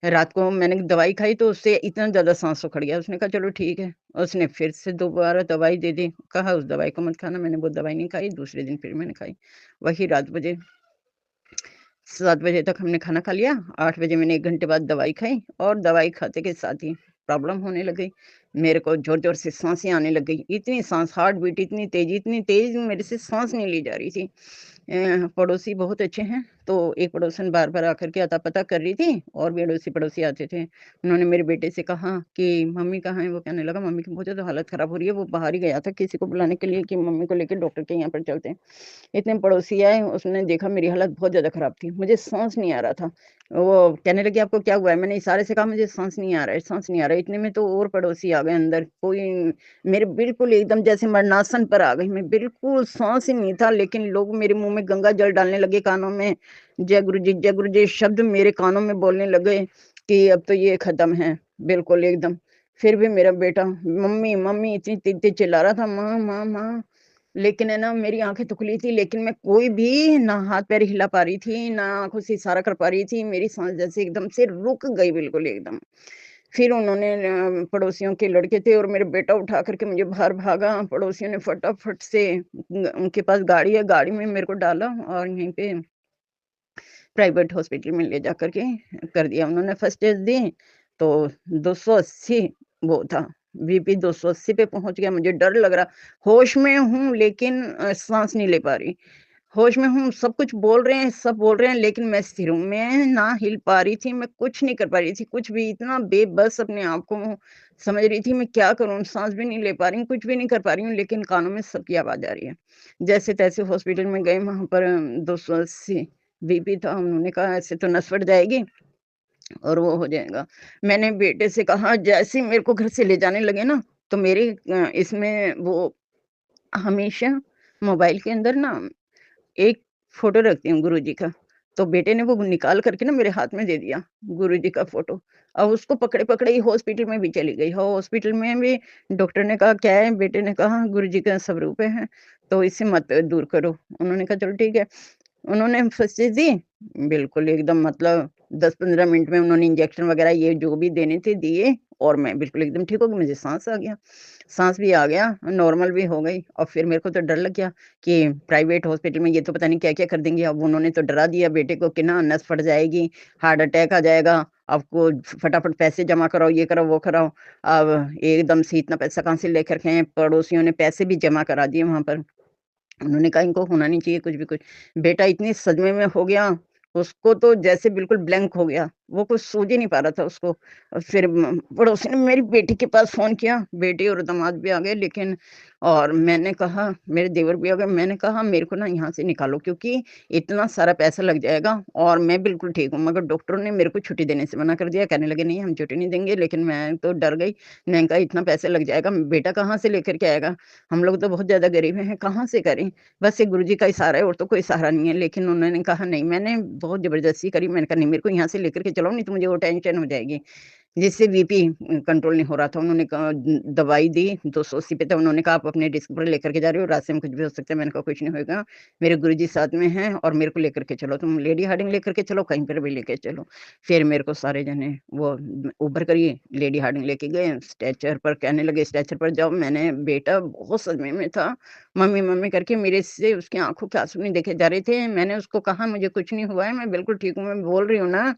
रात को मैंने दवाई खाई तो उससे इतना ज़्यादा साँस उखड़ गया। उसने कहा चलो ठीक है। उसने फिर से दोबारा दवाई दे दी, कहा उस दवाई को मत खाना, मैंने वो दवाई नहीं खाई, दूसरे दिन फिर मैंने खाई। वही रात बजे 7 बजे तक हमने खाना खा लिया, 8 बजे मैंने 1 घंटे बाद दवाई खाई और दवाई खाते के साथ ही प्रॉब्लम होने लग गई। मेरे को ज़ोर-ज़ोर से साँसें आने लग गई। इतनी साँस, हार्ट बीट इतनी तेज़ मेरे से साँस नहीं ली जा रही थी। पड़ोसी बहुत अच्छे हैं, तो एक पड़ोसन बार-बार आकर के अता-पता कर रही थी और भी अड़ोसी-पड़ोसी आते थे। उन्होंने मेरे बेटे से कहा कि मम्मी कहाँ है? वो कहने लगा मम्मी की बहुत ज़्यादा हालत ख़राब हो रही है। वो बाहर ही गया था किसी को बुलाने के लिए कि मम्मी को लेके डॉक्टर के यहाँ पर चलते हैं। इतने पड़ोसी आए, उसने देखा मेरी हालत बहुत ज़्यादा ख़राब थी, मुझे साँस नहीं आ रहा था। वो कहने लगे आपको क्या हुआ है? मैंने इशारे से कहा मुझे साँस नहीं आ रहा है, साँस नहीं आ रहा है। इतने में तो और पड़ोसी आ गए अंदर, कोई मेरे बिल्कुल एकदम जैसे मरणासन पर आ गई मैं, बिल्कुल साँस ही नहीं था, लेकिन लोग मेरे मुँह में गंगा जल डालने लगे कानों में, जय गुरु जी शब्द मेरे कानों में बोलने लगे कि अब तो ये ख़त्म है, बिल्कुल एकदम। फिर भी मेरा बेटा मम्मी, मम्मी इतनी तेज़-तेज़ चिल्ला रहा था, माँ, माँ, माँ। लेकिन है ना मेरी आँखें तो खुली थी, लेकिन मैं कोई भी ना हाथ-पैर हिला पा रही थी, ना आँखों से इशारा कर पा रही थी। मेरी साँस जैसे एकदम से रुक गई बिल्कुल एकदम। फिर उन्होंने पड़ोसियों के लड़के थे और मेरा बेटा उठा कर के मुझे बाहर भागा। पड़ोसियों ने फटाफट से उनके पास गाड़ी है, गाड़ी में मेरे को डाला और यहीं पे प्राइवेट हॉस्पिटल में ले जा कर के कर दिया। उन्होंने फर्स्ट एड दी, तो 280 वो था, बीपी 280 पे पहुँच गया। मुझे डर लग रहा, होश में हूँ लेकिन साँस नहीं ले पा रही। होश में हूँ, सब कुछ बोल रहे हैं, सब बोल रहे हैं, लेकिन मैं स्थिर हूँ। मैं ना हिल पा रही थी, मैं कुछ नहीं कर पा रही थी, कुछ भी। इतना बेबस अपने आप को समझ रही थी, मैं क्या करूँ? साँस भी नहीं ले पा रही हूँ, कुछ भी नहीं कर पा रही हूँ, लेकिन कानों में सबकी आवाज़ आ रही है। जैसे-तैसे हॉस्पिटल में गए, वहाँ पर 280 बीपी था। उन्होंने कहा ऐसे तो नस फट जाएगी और वो हो जाएगा। मैंने बेटे से कहा, जैसे ही मेरे को घर से ले जाने लगे ना, तो मेरे इसमें वो हमेशा मोबाइल के अंदर ना एक फ़ोटो रखती हूँ गुरुजी का, तो बेटे ने वो निकाल कर के ना मेरे हाथ में दे दिया, गुरुजी का फ़ोटो। अब उसको पकड़े-पकड़े ही हॉस्पिटल में भी चली गई। हॉस्पिटल में भी डॉक्टर ने कहा, "क्या है?" बेटे ने कहा, "गुरुजी का स्वरूप है, तो इसे मत दूर करो।" उन्होंने कहा, "चलो ठीक है।" उन्होंने फर्स्ट चीज़ दी, बिल्कुल एकदम मतलब 10-15 मिनट में उन्होंने इंजेक्शन वग़ैरह ये जो भी देने थे दिए और मैं बिल्कुल एकदम ठीक हो गई, मुझे साँस आ गया। साँस भी आ गया, नॉर्मल भी हो गई और फिर मेरे को तो डर लग गया कि प्राइवेट हॉस्पिटल में ये तो पता नहीं क्या-क्या कर देंगे। अब उन्होंने तो डरा दिया बेटे को कि ना नस फट जाएगी, हार्ट अटैक आ जाएगा, आपको फटाफट पैसे जमा कराओ, ये कराओ, वो कराओ। अब एकदम से इतना पैसा कहाँ से लेकर के आएँ, पड़ोसियों ने पैसे भी जमा करा दिए वहाँ पर। उन्होंने कहा इनको होना नहीं चाहिए कुछ भी कुछ। बेटा इतने सदमे में हो गया, उसको तो जैसे बिल्कुल ब्लैंक हो गया, वो कुछ सूझ ही नहीं पा रहा था उसको। फिर पड़ोसी ने मेरी बेटी के पास फ़ोन किया, बेटी और दामाद भी आ गए लेकिन और मैंने कहा मेरे देवर भी आ गए, मैंने कहा मेरे को ना यहाँ से निकालो क्योंकि इतना सारा पैसा लग जाएगा और मैं बिल्कुल ठीक हूँ। मगर डॉक्टरों ने मेरे को छुट्टी देने से मना कर दिया, कहने लगे नहीं हम छुट्टी नहीं देंगे, लेकिन मैं तो डर गई। मैंने कहा इतना पैसा लग जाएगा, बेटा कहाँ से लेकर के आएगा? हम लोग तो बहुत ज़्यादा गरीब हैं, कहाँ से करें? बस ये गुरुजी का ही सहारा है और तो कोई सहारा नहीं है। लेकिन उन्होंने कहा नहीं, मैंने बहुत ज़बरदस्ती करी, मैंने कहा नहीं मेरे को यहाँ से लेकर के चलो नहीं तो मुझे और टेंशन हो जाएगी। जिससे बीपी कंट्रोल नहीं हो रहा था। उन्होंने कहा दवाई दी 280 पे, तो उन्होंने कहा आप अपने रिस्क पर लेकर के जा रहे हो, रास्ते में कुछ भी हो सकता है। मैंने कहा कुछ नहीं होगा, मेरे गुरुजी साथ में हैं और मेरे को लेकर के चलो, तुम लेडी हार्डिंग लेकर के चलो, कहीं पर भी लेके चलो। फिर मेरे को सारे जने वो उबर करिए, लेडी हार्डिंग लेके गए, स्ट्रेचर पर कहने लगे स्ट्रेचर पर जाओ। मैंने बेटा बहुत सदमे में था, मम्मी, मम्मी करके मेरे से उसकी आँखों के आँसू नहीं देखे जा रहे थे। मैंने उसको कहा मुझे कुछ नहीं हुआ है, मैं बिल्कुल ठीक हूँ, मैं बोल रही हूँ ना।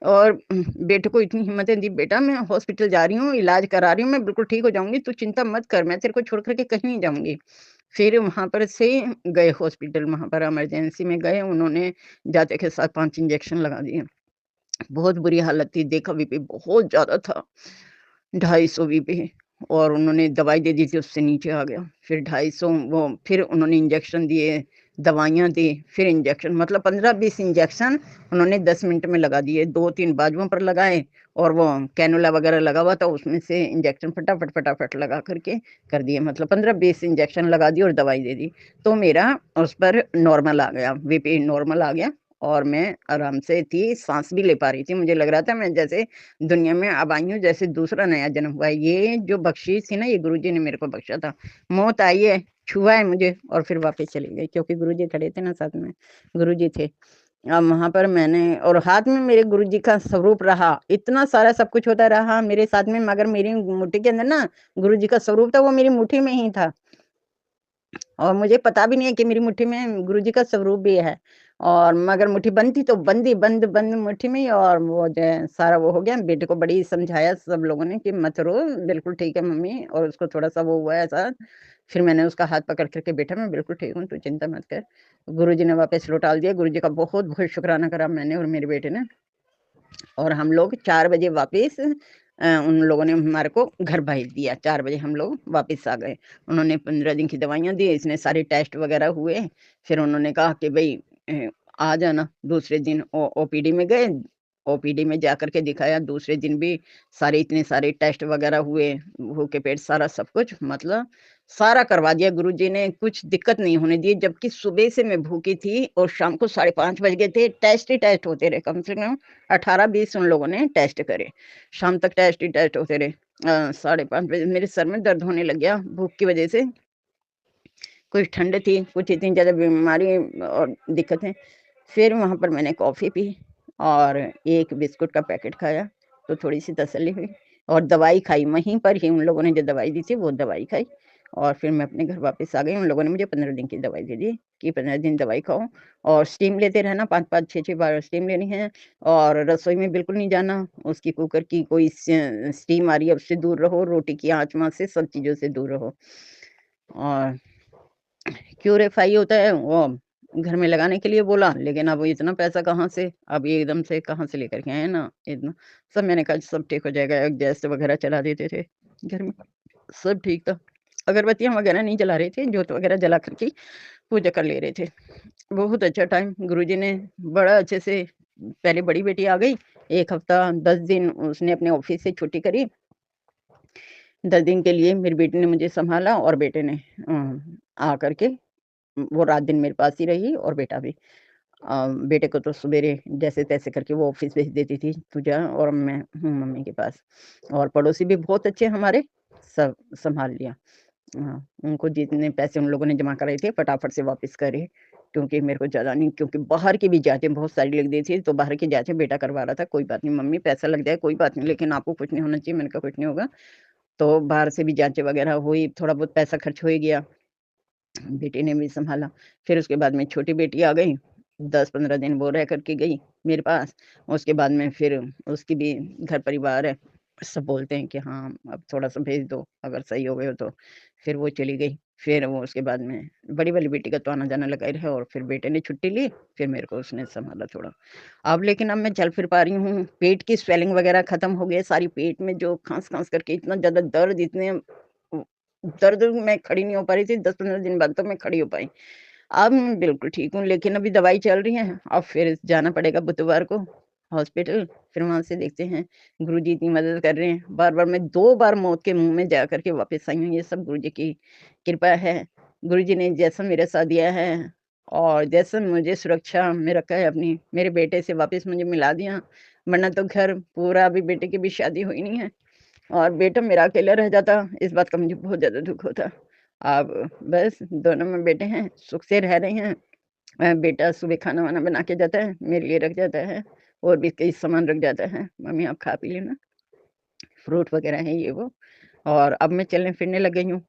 और बेटे को इतनी हिम्मतें दी, बेटा मैं हॉस्पिटल जा रही हूँ, इलाज करा रही हूँ, मैं बिल्कुल ठीक हो जाऊँगी, तू चिंता मत कर, मैं तेरे को छोड़ कर के कहीं नहीं जाऊँगी। फिर वहाँ पर से गए हॉस्पिटल, वहाँ पर इमरजेंसी में गए, उन्होंने जाते के साथ 5 इंजेक्शन लगा दिए। बहुत बुरी हालत थी, देखा बीपी बहुत ज़्यादा था, 250 बीपी और उन्होंने दवाई दे दी थी, उससे नीचे आ गया। फिर 250 वो फिर उन्होंने इंजेक्शन दिए, दवाइयाँ दी, फिर इंजेक्शन मतलब 15-20 इंजेक्शन उन्होंने 10 मिनट में लगा दिए। 2-3 बाजुओं पर लगाए और वो कैनुला वगैरह लगा हुआ था, उसमें से इंजेक्शन फटाफट लगा कर के कर दिए। मतलब 15-20 इंजेक्शन लगा दिए और दवाई दे दी। तो मेरा उस पर नॉर्मल आ गया, बीपी नॉर्मल आ गया और मैं आराम से थी, साँस भी ले पा रही थी। मुझे लग रहा था मैं जैसे दुनिया में अब आई हूँ, जैसे दूसरा नया जन्म हुआ है। ये जो बख्शीश थी ना, ये गुरुजी ने मेरे को बख्शा था। मौत आई है, छुआ है मुझे और फिर वापस चली गई क्योंकि गुरुजी खड़े थे ना साथ में, गुरुजी थे। अब वहाँ पर मैंने और हाथ में मेरे गुरुजी का स्वरूप रहा, इतना सारा सब कुछ होता रहा मेरे साथ में, मगर मेरी मुट्ठी के अंदर ना गुरुजी का स्वरूप था, वो मेरी मुट्ठी में ही था। और मुझे पता भी नहीं है कि मेरी मुट्ठी में गुरुजी का स्वरूप भी है और मगर मुट्ठी बंद थी तो बंद मुट्ठी में ही और वो जो है सारा वो हो गया। बेटे को बड़ी समझाया सब लोगों ने कि मत रो, बिल्कुल ठीक है मम्मी और उसको थोड़ा-सा वो हुआ है ऐसा। फिर मैंने उसका हाथ पकड़ कर के बेटा मैं बिल्कुल ठीक हूँ, तू चिंता मत कर। गुरुजी ने वापस लौटा दिया, गुरुजी का बहुत-बहुत शुक्राना करा मैंने और मेरे बेटे ने। और हम लोग 4 बजे वापस उन लोगों ने हमारे को घर भेज दिया, 4 बजे हम लोग वापस आ गए। उन्होंने 15 दिन की दवाइयाँ दी, इसने सारे टेस्ट वगैरह हुए, फिर उन्होंने कहा कि भई आ जाना। दूसरे दिन ओपीडी में गए, ओपीडी में जाकर के दिखाया, दूसरे दिन भी सारे इतने सारे टेस्ट वगैरह हुए, भूखे पेट सारा सब कुछ मतलब सारा करवा दिया गुरुजी ने, कुछ दिक्कत नहीं होने दी, जबकि सुबह से मैं भूखी थी और शाम को 5:30 बज गए थे, टेस्ट ही टेस्ट होते रहे, कम से कम 18-20 उन लोगों ने टेस्ट करे। शाम तक टेस्ट ही टेस्ट होते रहे। 5:30 बजे मेरे सर में दर्द होने लग गया भूख की वजह से। कुछ ठंड थी, कुछ इतनी ज़्यादा बीमारी और दिक्कतें। फिर वहाँ पर मैंने कॉफ़ी पी और एक बिस्कुट का पैकेट खाया, तो थोड़ी-सी तसल्ली हुई और दवाई खाई, वहीं पर ही उन लोगों ने जो दवाई दी थी, वो दवाई खाई और फिर मैं अपने घर वापस आ गई। उन लोगों ने मुझे 15 दिन की दवाई दे दी कि 15 दिन दवाई खाओ और स्टीम लेते रहना, 5-5, 6-6 बार स्टीम लेनी है और रसोई में बिल्कुल नहीं जाना। उसकी कुकर की कोई स्टीम आ रही है, उससे दूर रहो, रोटी की आँच-वाँच से, सब चीज़ों से दूर रहो और क्यूरेफाई होता है वो घर में लगाने के लिए बोला, लेकिन अब इतना पैसा कहाँ से, अब ये एकदम से कहाँ से लेकर के आए ना इतना। सब मैंने कहा सब ठीक हो जाएगा, गैस वगैरह चला देते थे घर में, सब ठीक था। अगरबत्तियाँ वगैरह नहीं जला रहे थे, जोत वगैरह जला करके पूजा कर ले रहे थे। बहुत अच्छा टाइम गुरुजी ने बड़ा अच्छे से, पहले बड़ी बेटी आ गई, 1 हफ्ता 10 दिन उसने अपने ऑफिस से छुट्टी करी। 10 दिन के लिए मेरी बेटी ने मुझे संभाला और बेटे ने आ करके वो रात दिन मेरे पास ही रही, और बेटा भी। बेटे को तो सवेरे जैसे-तैसे करके वो ऑफिस भेज देती थी, "तू जा", और मैं हूँ मम्मी के पास। और पड़ोसी भी बहुत अच्छे हमारे, सब सँभाल लिया। उनको जितने पैसे उन लोगों ने जमा कराए थे फटाफट से वापस करे, क्योंकि मेरे को ज़्यादा नहीं, क्योंकि बाहर की भी जाँचें बहुत सारी लग गई थी, तो बाहर की जाँचें बेटा करवा रहा था। "कोई बात नहीं मम्मी, पैसा लग जाए कोई बात नहीं, लेकिन आपको कुछ नहीं होना चाहिए।" मैंने कहा, "कुछ नहीं होगा।" तो बाहर से भी जाँचें वगैरह हुई, थोड़ा बहुत पैसा खर्च हो ही गया। बेटे ने भी सँभाला। फिर उसके बाद में छोटी बेटी आ गई, 10-15 दिन वो रह कर के गई मेरे पास। उसके बाद में फिर उसकी भी घर परिवार है, सब बोलते हैं कि हाँ, अब थोड़ा-सा भेज दो, अगर सही हो गए हो तो। फिर वो चली गई। फिर वो उसके बाद में बड़ी वाली बेटी का तो आना-जाना लगा ही रहा, और फिर बेटे ने छुट्टी ली, फिर मेरे को उसने सँभाला थोड़ा। अब लेकिन अब मैं चल फिर पा रही हूँ, पेट की स्वेलिंग वगैरह खत्म हो गई है, सारी पेट में जो खाँस-खाँस करके इतना ज़्यादा दर्द, इतने दर्द, मैं खड़ी नहीं हो पा रही थी, 10-15 दिन बाद तो मैं खड़ी हो पाई। अब मैं बिल्कुल ठीक हूँ, लेकिन अभी दवाई चल रही है, अब फिर जाना पड़ेगा बुधवार को हॉस्पिटल, फिर वहाँ से देखते हैं। गुरुजी इतनी मदद कर रहे हैं, बार-बार मैं 2 बार मौत के मुँह में जा कर के वापस आई हूँ, ये सब गुरुजी की कृपा है। गुरुजी ने जैसा मेरा साथ दिया है, और जैसे मुझे सुरक्षा में रखा है अपनी, मेरे बेटे से वापस मुझे मिला दिया, वरना तो घर पूरा, अभी बेटे की भी शादी हुई नहीं है। और बेटा मेरा अकेला रह जाता, इस बात का मुझे बहुत ज़्यादा दुःख होता। अब बस दोनों में बेटे हैं, सुख से रह रहे हैं। बेटा सुबह खाना-वाना बना के जाता है, मेरे लिए रख जाता है, और भी कई सामान रख जाता है, "मम्मी आप खा पी लेना।" फ्रूट वगैरह है ये वो। और अब मैं चलने-फिरने लग गई हूँ।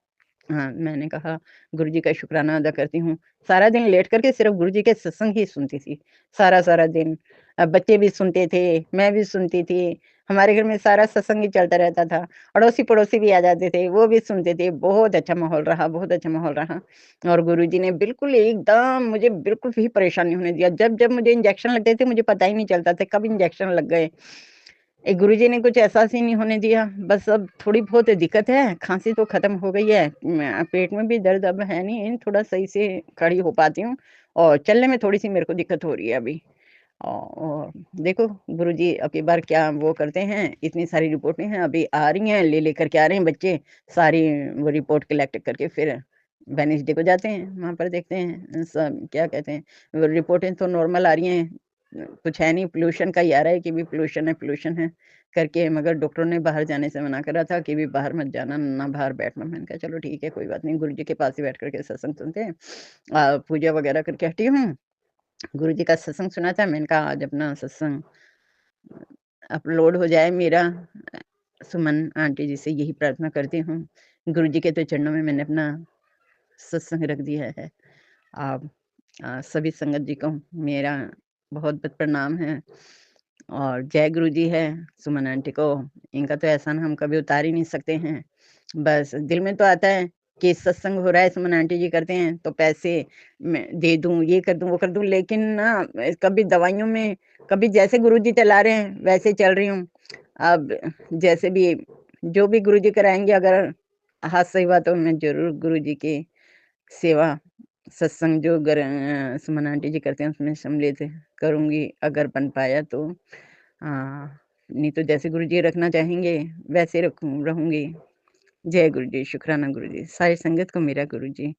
हाँ, मैंने कहा गुरुजी का शुक्राना अदा करती हूँ। सारा दिन लेट कर के सिर्फ़ गुरुजी के सत्संग ही सुनती थी, सारा-सारा दिन। बच्चे भी सुनते थे, मैं भी सुनती थी। हमारे घर में सारा सत्संग ही चलता रहता था। अड़ोसी-पड़ोसी भी आ जाते थे, वो भी सुनते थे। बहुत अच्छा माहौल रहा, बहुत अच्छा माहौल रहा। और गुरुजी ने बिल्कुल एकदम मुझे बिल्कुल भी परेशान नहीं होने दिया। जब-जब मुझे इंजेक्शन लगते थे, मुझे पता ही नहीं चलता था कब इंजेक्शन लग गए। गुरुजी ने कुछ एहसास ही नहीं होने दिया। बस अब थोड़ी बहुत दिक्कत है, खाँसी तो खत्म हो गई है। पेट में भी दर्द अब है नहीं, थोड़ा सही से खड़ी हो पाती हूँ, और चलने में थोड़ी-सी मेरे को दिक्कत हो रही है अभी। और देखो गुरुजी अब की बार क्या वो करते हैं, इतनी सारी रिपोर्टें हैं, अभी आ रही हैं, ले कर के आ रहे हैं बच्चे, सारी वो रिपोर्ट कलेक्ट करके फिर वेडनेसडे को जाते हैं, वहाँ पर देखते हैं सब क्या कहते हैं। वो रिपोर्टें तो नॉर्मल आ रही हैं, कुछ है नहीं, पॉल्यूशन का ही आ रहा है कि भी पॉल्यूशन है करके, मगर डॉक्टरों ने बाहर जाने से मना करा था कि भी बाहर मत जाना, ना बाहर बैठना। मैंने कहा चलो ठीक है, कोई बात नहीं, गुरुजी के पास ही बैठ कर के सत्संग सुनते हैं। पूजा वगैरह करके हटी हूँ, गुरुजी का सत्संग सुना था, मैंने कहा आज अपना सत्संग अपलोड हो जाए मेरा। सुमन आंटी जी से यही प्रार्थना करती हूँ। गुरुजी के तो चरणों में मैंने अपना सत्संग रख दिया है। आप सभी संगत जी को मेरा बहुत-बहुत प्रणाम है, और जय गुरुजी है सुमन आंटी को। इनका तो एहसान हम कभी उतार ही नहीं सकते हैं। बस दिल में तो आता है कि सत्संग हो रहा है, सुमन आंटी जी करते हैं, तो पैसे मैं दे दूँ, ये कर दूँ, वो कर दूँ, लेकिन ना कभी दवाइयों में, कभी जैसे गुरुजी चला रहे हैं, वैसे चल रही हूँ। अब जैसे भी जो भी गुरुजी कराएँगे, अगर हाथ सही हुआ तो मैं ज़रूर गुरुजी की सेवा, सत्संग जो सुमन आंटी जी करते हैं उसमें सम्मिलित करूँगी, अगर बन पाया तो। नहीं तो जैसे गुरुजी रखना चाहेंगे वैसे रहूँगी। जय गुरुजी, शुक्राना गुरुजी, सारी संगत को मेरा गुरुजी।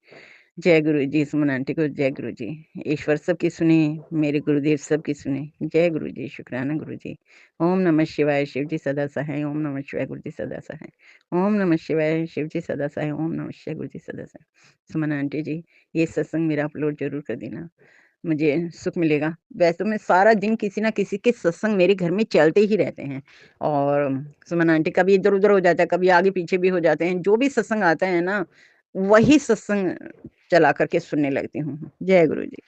जय गुरुजी, सुमन आंटी को जय गुरुजी। ईश्वर सबकी सुने, मेरे गुरुदेव सबकी सुने। जय गुरुजी, शुक्राना गुरुजी। ओम नमः शिवाय, शिव जी सदा सहाय। ओम नमः शिवाय, गुरुजी सदा सहाय। ओम नमः शिवाय, शिव जी सदा सहाय। ओम नमः शिवाय, गुरुजी सदा सहाय। सुमन आंटी जी, ये सत्संग मेरा अपलोड ज़रूर कर देना, मुझे सुख मिलेगा। वैसे तो मैं सारा दिन किसी न किसी के सत्संग मेरे घर में चलते ही रहते हैं, और सुमन आंटी कभी इधर-उधर हो जाता है, कभी आगे-पीछे भी हो जाते हैं। जो भी सत्संग आता है ना, वही सत्संग चला कर के सुनने लगती हूँ। जय गुरु जी।